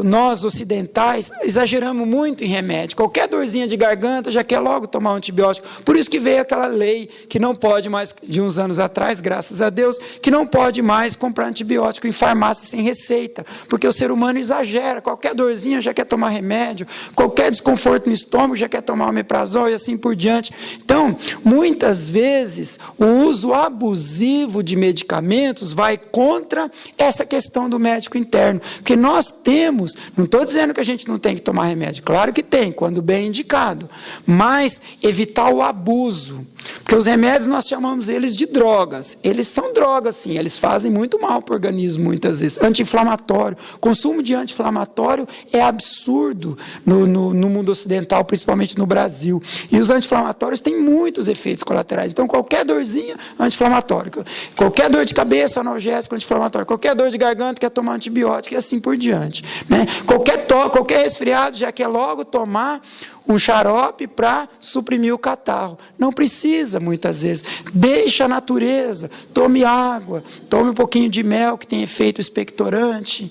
B: nós ocidentais exageramos muito em remédio. Qualquer dorzinha de garganta já quer logo tomar um antibiótico. Por isso que veio aquela lei que não pode mais, de uns anos atrás, graças a Deus, que não pode mais comprar antibiótico em farmácia sem receita, porque o ser humano exagera, qualquer dorzinha já quer tomar remédio, qualquer desconforto no estômago já quer tomar omeprazol e assim por diante. Então, muitas vezes, o uso abusivo de medicamentos vai contra essa questão do médico interno, porque nós temos, não estou dizendo que a gente não tem que tomar remédio, claro que tem, quando bem indicado, mas evitar o abuso, porque os remédios nós chamamos eles de drogas. Eles são drogas, sim, eles fazem muito mal para o organismo muitas vezes. Anti-inflamatório, consumo de anti-inflamatório é absurdo no mundo ocidental, principalmente no Brasil. E os anti-inflamatórios têm muitos efeitos colaterais. Então, qualquer dorzinha, anti-inflamatório. Qualquer dor de cabeça, analgésico, anti-inflamatório. Qualquer dor de garganta, quer tomar antibiótico e assim por diante. Né? Qualquer resfriado, já quer logo tomar um xarope para suprimir o catarro. Não precisa, muitas vezes. Deixa a natureza, tome água, tome um pouquinho de mel, que tem efeito expectorante,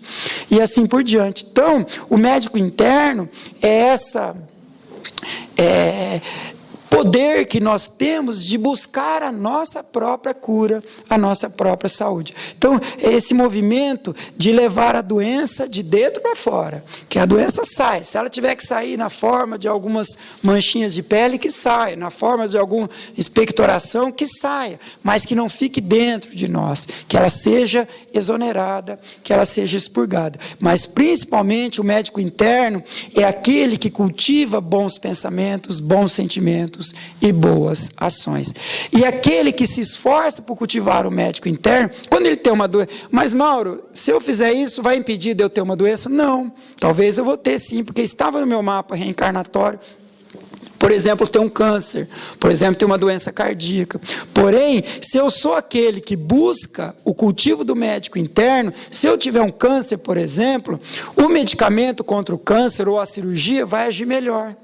B: e assim por diante. Então, o médico interno é poder que nós temos de buscar a nossa própria cura, a nossa própria saúde. Então, esse movimento de levar a doença de dentro para fora, que a doença sai, se ela tiver que sair na forma de algumas manchinhas de pele, que saia, na forma de alguma expectoração, que saia, mas que não fique dentro de nós, que ela seja exonerada, que ela seja expurgada. Mas, principalmente, o médico interno é aquele que cultiva bons pensamentos, bons sentimentos, sentimentos e boas ações. E aquele que se esforça por cultivar o médico interno, quando ele tem uma doença, mas Mauro, se eu fizer isso, vai impedir de eu ter uma doença? Não, talvez eu vou ter sim, porque estava no meu mapa reencarnatório. Por exemplo, ter um câncer, por exemplo, ter uma doença cardíaca. Porém, se eu sou aquele que busca o cultivo do médico interno, se eu tiver um câncer, por exemplo, o medicamento contra o câncer ou a cirurgia vai agir melhor.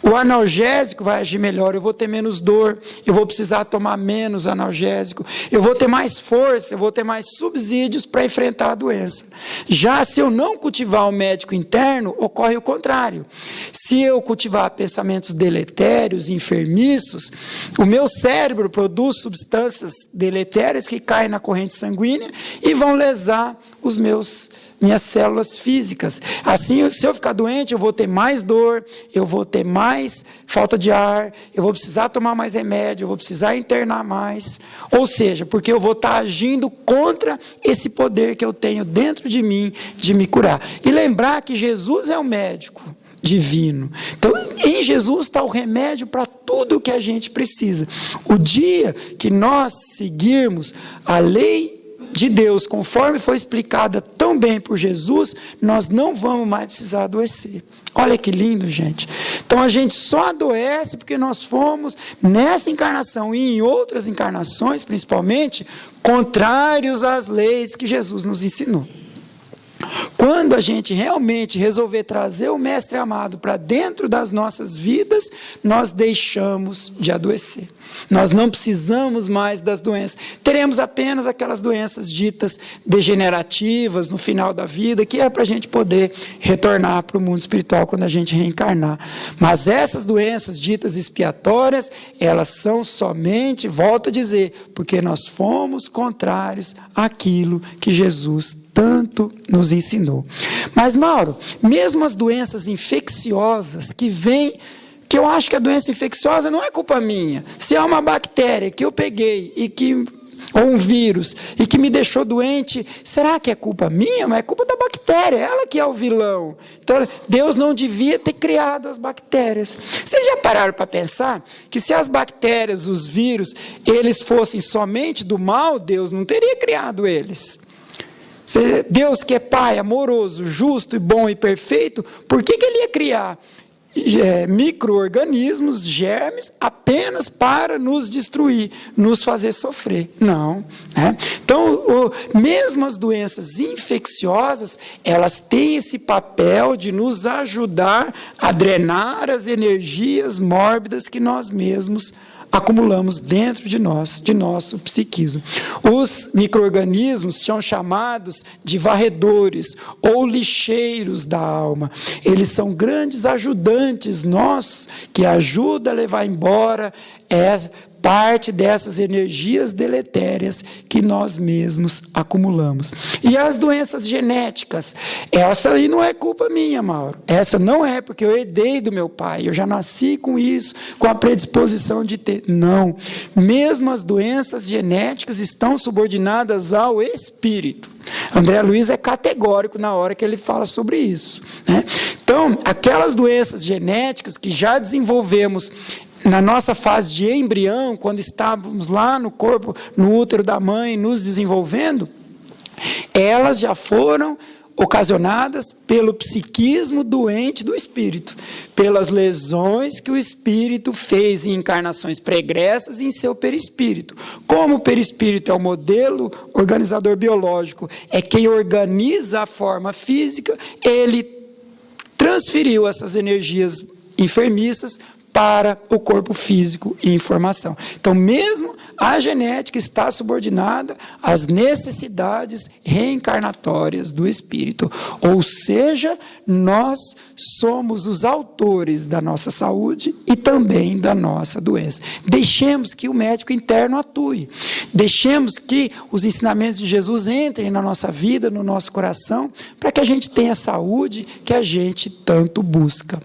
B: O analgésico vai agir melhor, eu vou ter menos dor, eu vou precisar tomar menos analgésico, eu vou ter mais força, eu vou ter mais subsídios para enfrentar a doença. Já se eu não cultivar o médico interno, ocorre o contrário. Se eu cultivar pensamentos deletérios, enfermiços, o meu cérebro produz substâncias deletérias que caem na corrente sanguínea e vão lesar minhas células físicas. Assim, se eu ficar doente, eu vou ter mais dor, eu vou ter mais falta de ar, eu vou precisar tomar mais remédio, eu vou precisar internar mais. Ou seja, porque eu vou estar agindo contra esse poder que eu tenho dentro de mim de me curar. E lembrar que Jesus é o médico divino. Então, em Jesus está o remédio para tudo o que a gente precisa. O dia que nós seguirmos a lei de Deus, conforme foi explicada tão bem por Jesus, nós não vamos mais precisar adoecer. Olha que lindo, gente. Então a gente só adoece porque nós fomos, nessa encarnação e em outras encarnações, principalmente, contrários às leis que Jesus nos ensinou. Quando a gente realmente resolver trazer o Mestre amado para dentro das nossas vidas, nós deixamos de adoecer. Nós não precisamos mais das doenças. Teremos apenas aquelas doenças ditas degenerativas no final da vida, que é para a gente poder retornar para o mundo espiritual quando a gente reencarnar. Mas essas doenças ditas expiatórias, elas são somente, volto a dizer, porque nós fomos contrários àquilo que Jesus tanto nos ensinou. Mas, Mauro, mesmo as doenças infecciosas que vêm, que eu acho que a doença infecciosa não é culpa minha. Se é uma bactéria que eu peguei ou um vírus e que me deixou doente, será que é culpa minha? Mas é culpa da bactéria, ela que é o vilão. Então, Deus não devia ter criado as bactérias. Vocês já pararam para pensar que se as bactérias, os vírus, eles fossem somente do mal, Deus não teria criado eles? Deus que é Pai, amoroso, justo, e bom e perfeito, por que ele ia criar micro-organismos, germes, apenas para nos destruir, nos fazer sofrer? Não. Né? Então, mesmo as doenças infecciosas, elas têm esse papel de nos ajudar a drenar as energias mórbidas que nós mesmos acumulamos dentro de nós, de nosso psiquismo. Os micro-organismos são chamados de varredores ou lixeiros da alma. Eles são grandes ajudantes nossos que ajudam a levar embora parte dessas energias deletérias que nós mesmos acumulamos. E as doenças genéticas, essa aí não é culpa minha, Mauro. Essa não é, porque eu herdei do meu pai, eu já nasci com isso, com a predisposição de ter. Não. Mesmo as doenças genéticas estão subordinadas ao espírito. André Luiz é categórico na hora que ele fala sobre isso. Né? Então, aquelas doenças genéticas que já desenvolvemos na nossa fase de embrião, quando estávamos lá no corpo, no útero da mãe, nos desenvolvendo, elas já foram ocasionadas pelo psiquismo doente do espírito, pelas lesões que o espírito fez em encarnações pregressas e em seu perispírito. Como o perispírito é o modelo organizador biológico, é quem organiza a forma física, ele transferiu essas energias enfermiças para o corpo físico e informação. Então, mesmo a genética está subordinada às necessidades reencarnatórias do espírito. Ou seja, nós somos os autores da nossa saúde e também da nossa doença. Deixemos que o médico interno atue. Deixemos que os ensinamentos de Jesus entrem na nossa vida, no nosso coração, para que a gente tenha a saúde que a gente tanto busca.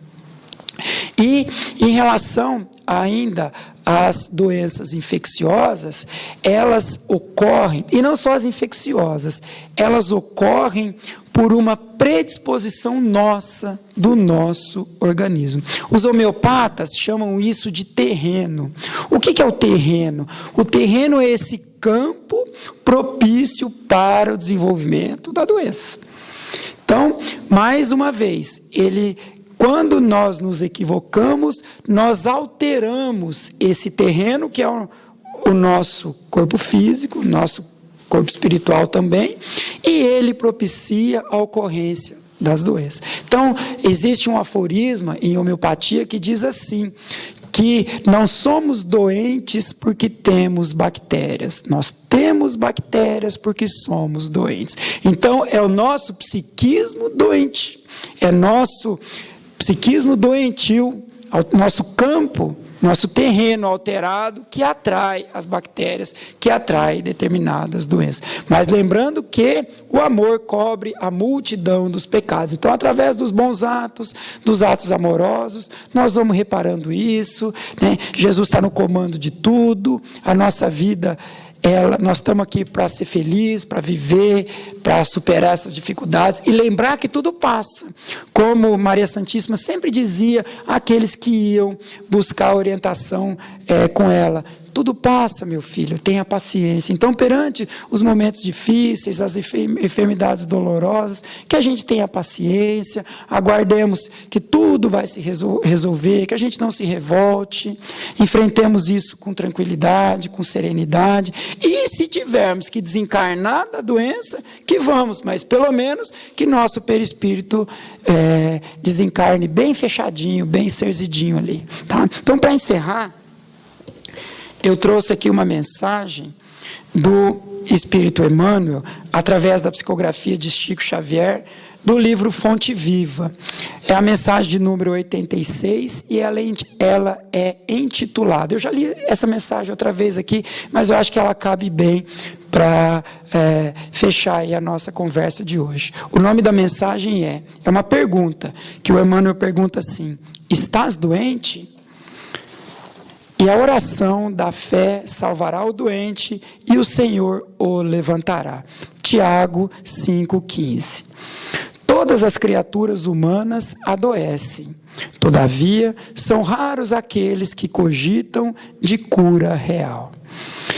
B: E em relação ainda às doenças infecciosas, elas ocorrem, e não só as infecciosas, elas ocorrem por uma predisposição nossa, do nosso organismo. Os homeopatas chamam isso de terreno. O que é o terreno? O terreno é esse campo propício para o desenvolvimento da doença. Então, mais uma vez, quando nós nos equivocamos, nós alteramos esse terreno, que é o nosso corpo físico, o nosso corpo espiritual também, e ele propicia a ocorrência das doenças. Então, existe um aforisma em homeopatia que diz assim, que não somos doentes porque temos bactérias, nós temos bactérias porque somos doentes. Então, é o nosso psiquismo doente, é nosso psiquismo doentio, nosso campo, nosso terreno alterado que atrai as bactérias, que atrai determinadas doenças. Mas lembrando que o amor cobre a multidão dos pecados. Então, através dos bons atos, dos atos amorosos, nós vamos reparando isso, né? Jesus está no comando de tudo, a nossa vida, nós estamos aqui para ser felizes, para viver, para superar essas dificuldades e lembrar que tudo passa. Como Maria Santíssima sempre dizia àqueles que iam buscar orientação com ela: tudo passa, meu filho, tenha paciência. Então, perante os momentos difíceis, as enfermidades dolorosas, que a gente tenha paciência, aguardemos que tudo vai se resolver, que a gente não se revolte, enfrentemos isso com tranquilidade, com serenidade, e se tivermos que desencarnar da doença, que vamos, mas pelo menos que nosso perispírito desencarne bem fechadinho, bem serzidinho ali. Tá? Então, para encerrar, eu trouxe aqui uma mensagem do Espírito Emmanuel, através da psicografia de Chico Xavier, do livro Fonte Viva. É a mensagem de número 86 e ela é intitulada. Eu já li essa mensagem outra vez aqui, mas eu acho que ela cabe bem para fechar aí a nossa conversa de hoje. O nome da mensagem é uma pergunta, que o Emmanuel pergunta assim: estás doente? E a oração da fé salvará o doente e o Senhor o levantará. Tiago 5,15. Todas as criaturas humanas adoecem. Todavia, são raros aqueles que cogitam de cura real.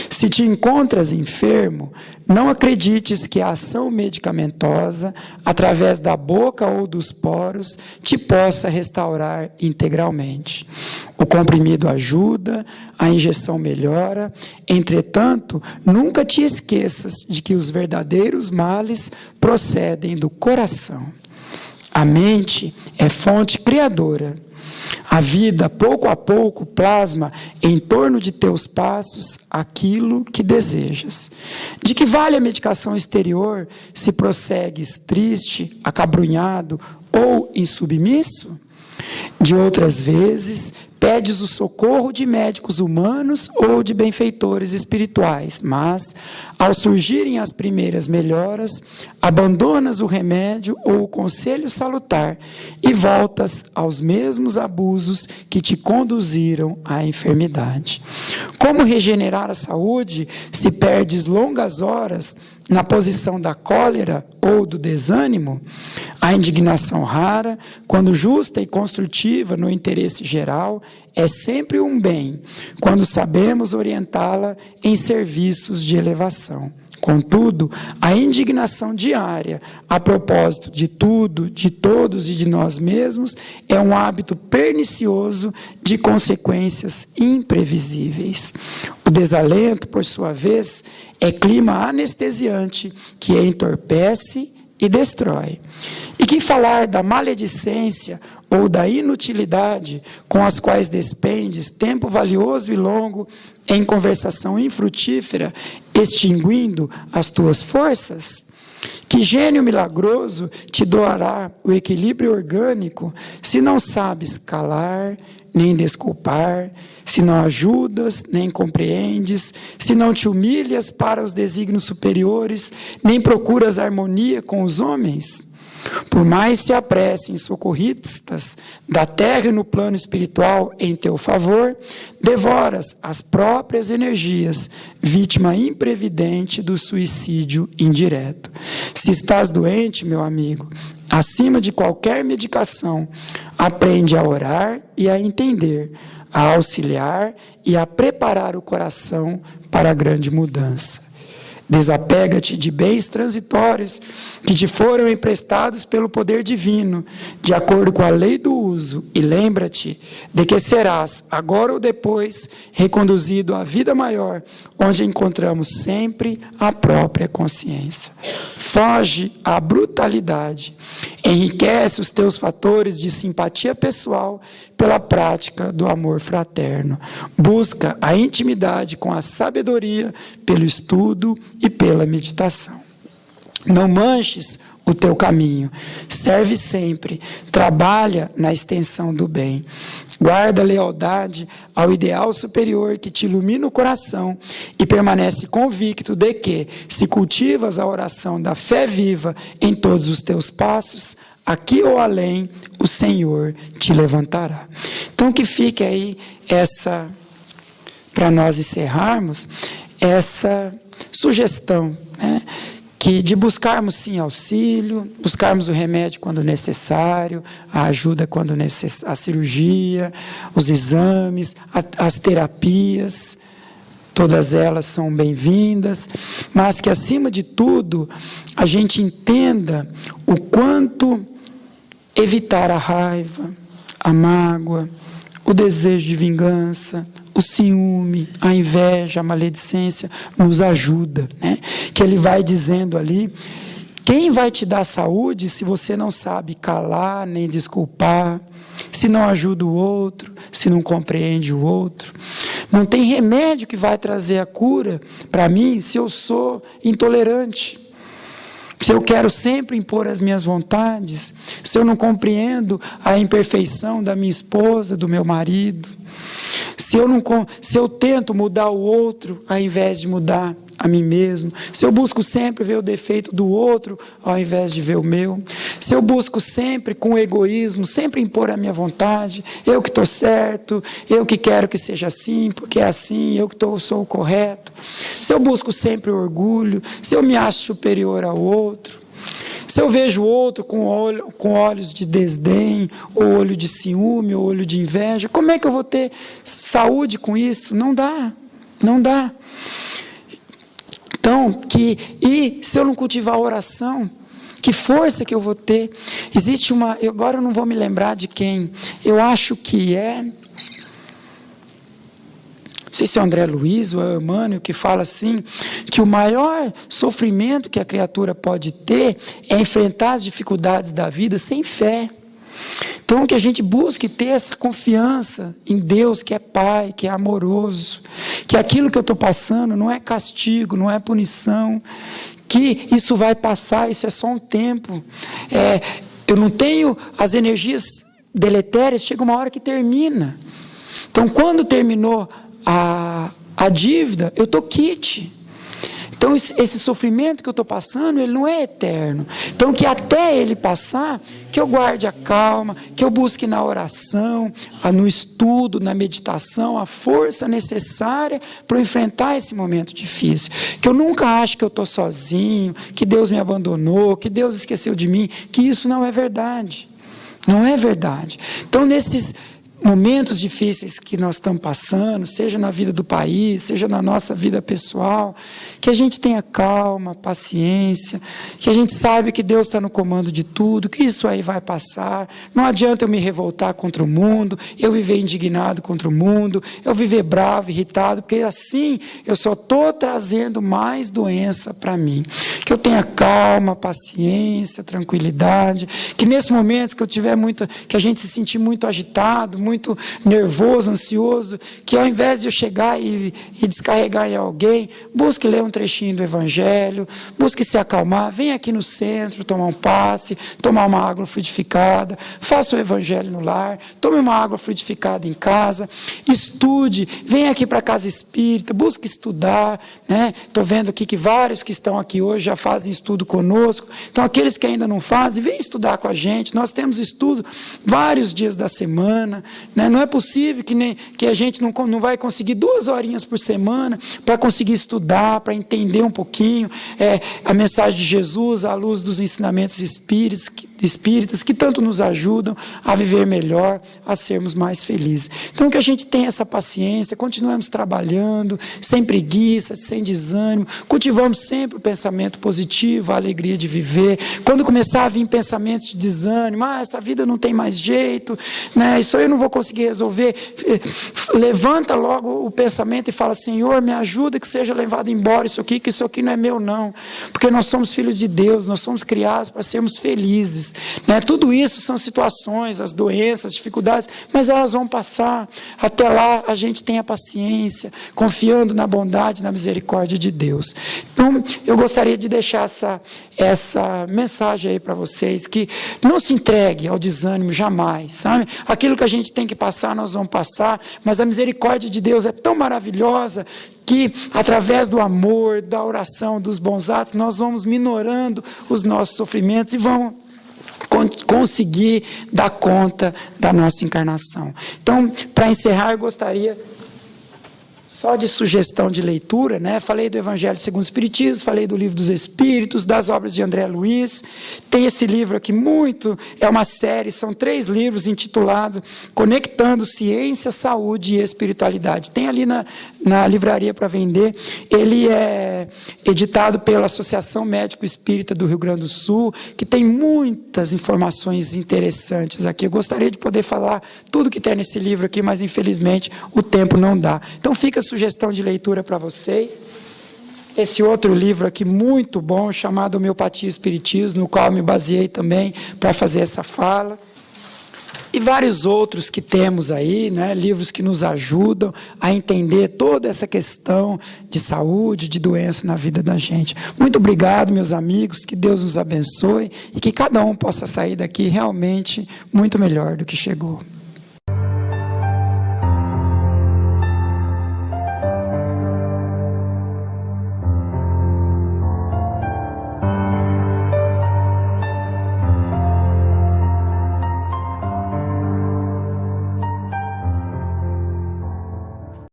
B: Se te encontras enfermo, não acredites que a ação medicamentosa, através da boca ou dos poros, te possa restaurar integralmente. O comprimido ajuda, a injeção melhora, entretanto, nunca te esqueças de que os verdadeiros males procedem do coração. A mente é fonte criadora. A vida, pouco a pouco, plasma em torno de teus passos aquilo que desejas. De que vale a medicação exterior se prossegues triste, acabrunhado ou insubmisso? De outras vezes, pedes o socorro de médicos humanos ou de benfeitores espirituais, mas, ao surgirem as primeiras melhoras, abandonas o remédio ou o conselho salutar e voltas aos mesmos abusos que te conduziram à enfermidade. Como regenerar a saúde se perdes longas horas na posição da cólera ou do desânimo? A indignação rara, quando justa e construtiva no interesse geral, é sempre um bem, quando sabemos orientá-la em serviços de elevação. Contudo, a indignação diária, a propósito de tudo, de todos e de nós mesmos, é um hábito pernicioso de consequências imprevisíveis. O desalento, por sua vez, é clima anestesiante que entorpece e destrói. E que falar da maledicência ou da inutilidade com as quais despendes tempo valioso e longo em conversação infrutífera, extinguindo as tuas forças? Que gênio milagroso te doará o equilíbrio orgânico se não sabes calar, nem desculpar, se não ajudas, nem compreendes, se não te humilhas para os desígnios superiores, nem procuras harmonia com os homens? Por mais se apressem socorristas da terra e no plano espiritual em teu favor, devoras as próprias energias, vítima imprevidente do suicídio indireto. Se estás doente, meu amigo, acima de qualquer medicação, aprende a orar e a entender, a auxiliar e a preparar o coração para a grande mudança. Desapega-te de bens transitórios que te foram emprestados pelo poder divino, de acordo com a lei do uso, e lembra-te de que serás, agora ou depois, reconduzido à vida maior, onde encontramos sempre a própria consciência. Foge à brutalidade, enriquece os teus fatores de simpatia pessoal pela prática do amor fraterno. Busca a intimidade com a sabedoria pelo estudo e pela meditação. Não manches o teu caminho, serve sempre, trabalha na extensão do bem. Guarda a lealdade ao ideal superior que te ilumina o coração e permanece convicto de que, se cultivas a oração da fé viva em todos os teus passos, aqui ou além, o Senhor te levantará. Então que fique aí para nós encerrarmos, essa sugestão, né? Que de buscarmos sim auxílio, buscarmos o remédio quando necessário, a ajuda quando necessário, a cirurgia, os exames, as terapias, todas elas são bem-vindas, mas que acima de tudo a gente entenda o quanto evitar a raiva, a mágoa, o desejo de vingança, o ciúme, a inveja, a maledicência nos ajuda, né? Que ele vai dizendo ali, quem vai te dar saúde se você não sabe calar nem desculpar, se não ajuda o outro, se não compreende o outro? Não tem remédio que vai trazer a cura para mim se eu sou intolerante. Se eu quero sempre impor as minhas vontades, se eu não compreendo a imperfeição da minha esposa, do meu marido, se eu tento mudar o outro ao invés de mudar a mim mesmo, se eu busco sempre ver o defeito do outro ao invés de ver o meu, se eu busco sempre com egoísmo, sempre impor a minha vontade, eu que estou certo, eu que quero que seja assim, porque é assim, eu que sou o correto, se eu busco sempre o orgulho, se eu me acho superior ao outro, se eu vejo o outro com olhos de desdém, ou olho de ciúme, ou olho de inveja, como é que eu vou ter saúde com isso? Não dá, não dá. Então, e se eu não cultivar a oração, que força que eu vou ter? Existe agora eu não vou me lembrar de quem, eu acho que não sei se é o André Luiz ou é o Emmanuel que fala assim, que o maior sofrimento que a criatura pode ter é enfrentar as dificuldades da vida sem fé. Então, que a gente busque ter essa confiança em Deus, que é Pai, que é amoroso, que aquilo que eu estou passando não é castigo, não é punição, que isso vai passar, isso é só um tempo. Eu não tenho as energias deletérias, chega uma hora que termina. Então, quando terminou a dívida, eu estou quite. Então, esse sofrimento que eu estou passando, ele não é eterno. Então, que até ele passar, que eu guarde a calma, que eu busque na oração, no estudo, na meditação, a força necessária para eu enfrentar esse momento difícil. Que eu nunca ache que eu estou sozinho, que Deus me abandonou, que Deus esqueceu de mim, que isso não é verdade. Não é verdade. Então, nesses momentos difíceis que nós estamos passando, seja na vida do país, seja na nossa vida pessoal, que a gente tenha calma, paciência, que a gente saiba que Deus está no comando de tudo, que isso aí vai passar. Não adianta eu me revoltar contra o mundo, eu viver indignado contra o mundo, eu viver bravo, irritado, porque assim eu só estou trazendo mais doença para mim. Que eu tenha calma, paciência, tranquilidade, que nesses momentos que eu tiver que a gente se sentir muito agitado, muito muito nervoso, ansioso, que ao invés de eu chegar e descarregar em alguém, busque ler um trechinho do Evangelho, busque se acalmar, venha aqui no centro, tomar um passe, tomar uma água fluidificada, faça o Evangelho no lar, tome uma água fluidificada em casa, estude, venha aqui para a Casa Espírita, busque estudar, né? Estou vendo aqui que vários que estão aqui hoje já fazem estudo conosco, então aqueles que ainda não fazem, venham estudar com a gente, nós temos estudo vários dias da semana, né? Não é possível que a gente não vai conseguir 2 horinhas por semana para conseguir estudar, para entender um pouquinho a mensagem de Jesus à luz dos ensinamentos espíritas que tanto nos ajudam a viver melhor, a sermos mais felizes. Então que a gente tenha essa paciência, continuemos trabalhando, sem preguiça, sem desânimo, cultivamos sempre o pensamento positivo, a alegria de viver. Quando começar a vir pensamentos de desânimo, essa vida não tem mais jeito, né? Isso aí eu não vou conseguir resolver, levanta logo o pensamento e fala: Senhor, me ajuda que seja levado embora isso aqui, que isso aqui não é meu não, porque nós somos filhos de Deus, nós somos criados para sermos felizes, né? Tudo isso são situações, as doenças, as dificuldades, mas elas vão passar. Até lá a gente tenha paciência, confiando na bondade, na misericórdia de Deus. Então eu gostaria de deixar essa mensagem aí para vocês, que não se entregue ao desânimo jamais, sabe? Aquilo que a gente tem que passar, nós vamos passar, mas a misericórdia de Deus é tão maravilhosa que através do amor, da oração, dos bons atos, nós vamos minorando os nossos sofrimentos e vamos conseguir dar conta da nossa encarnação. Então, para encerrar, eu gostaria só de sugestão de leitura, né? Falei do Evangelho segundo o Espiritismo, falei do Livro dos Espíritos, das obras de André Luiz. Tem esse livro aqui é uma série, são 3 livros intitulados Conectando Ciência, Saúde e Espiritualidade. Tem ali na livraria para vender. Ele é editado pela Associação Médico Espírita do Rio Grande do Sul, que tem muitas informações interessantes aqui. Eu gostaria de poder falar tudo que tem nesse livro aqui, mas infelizmente o tempo não dá. Então fica sugestão de leitura para vocês. Esse outro livro aqui muito bom, chamado Homeopatia e Espiritismo, no qual me baseei também para fazer essa fala. E vários outros que temos aí, né? Livros que nos ajudam a entender toda essa questão de saúde, de doença na vida da gente. Muito obrigado, meus amigos, que Deus nos abençoe e que cada um possa sair daqui realmente muito melhor do que chegou.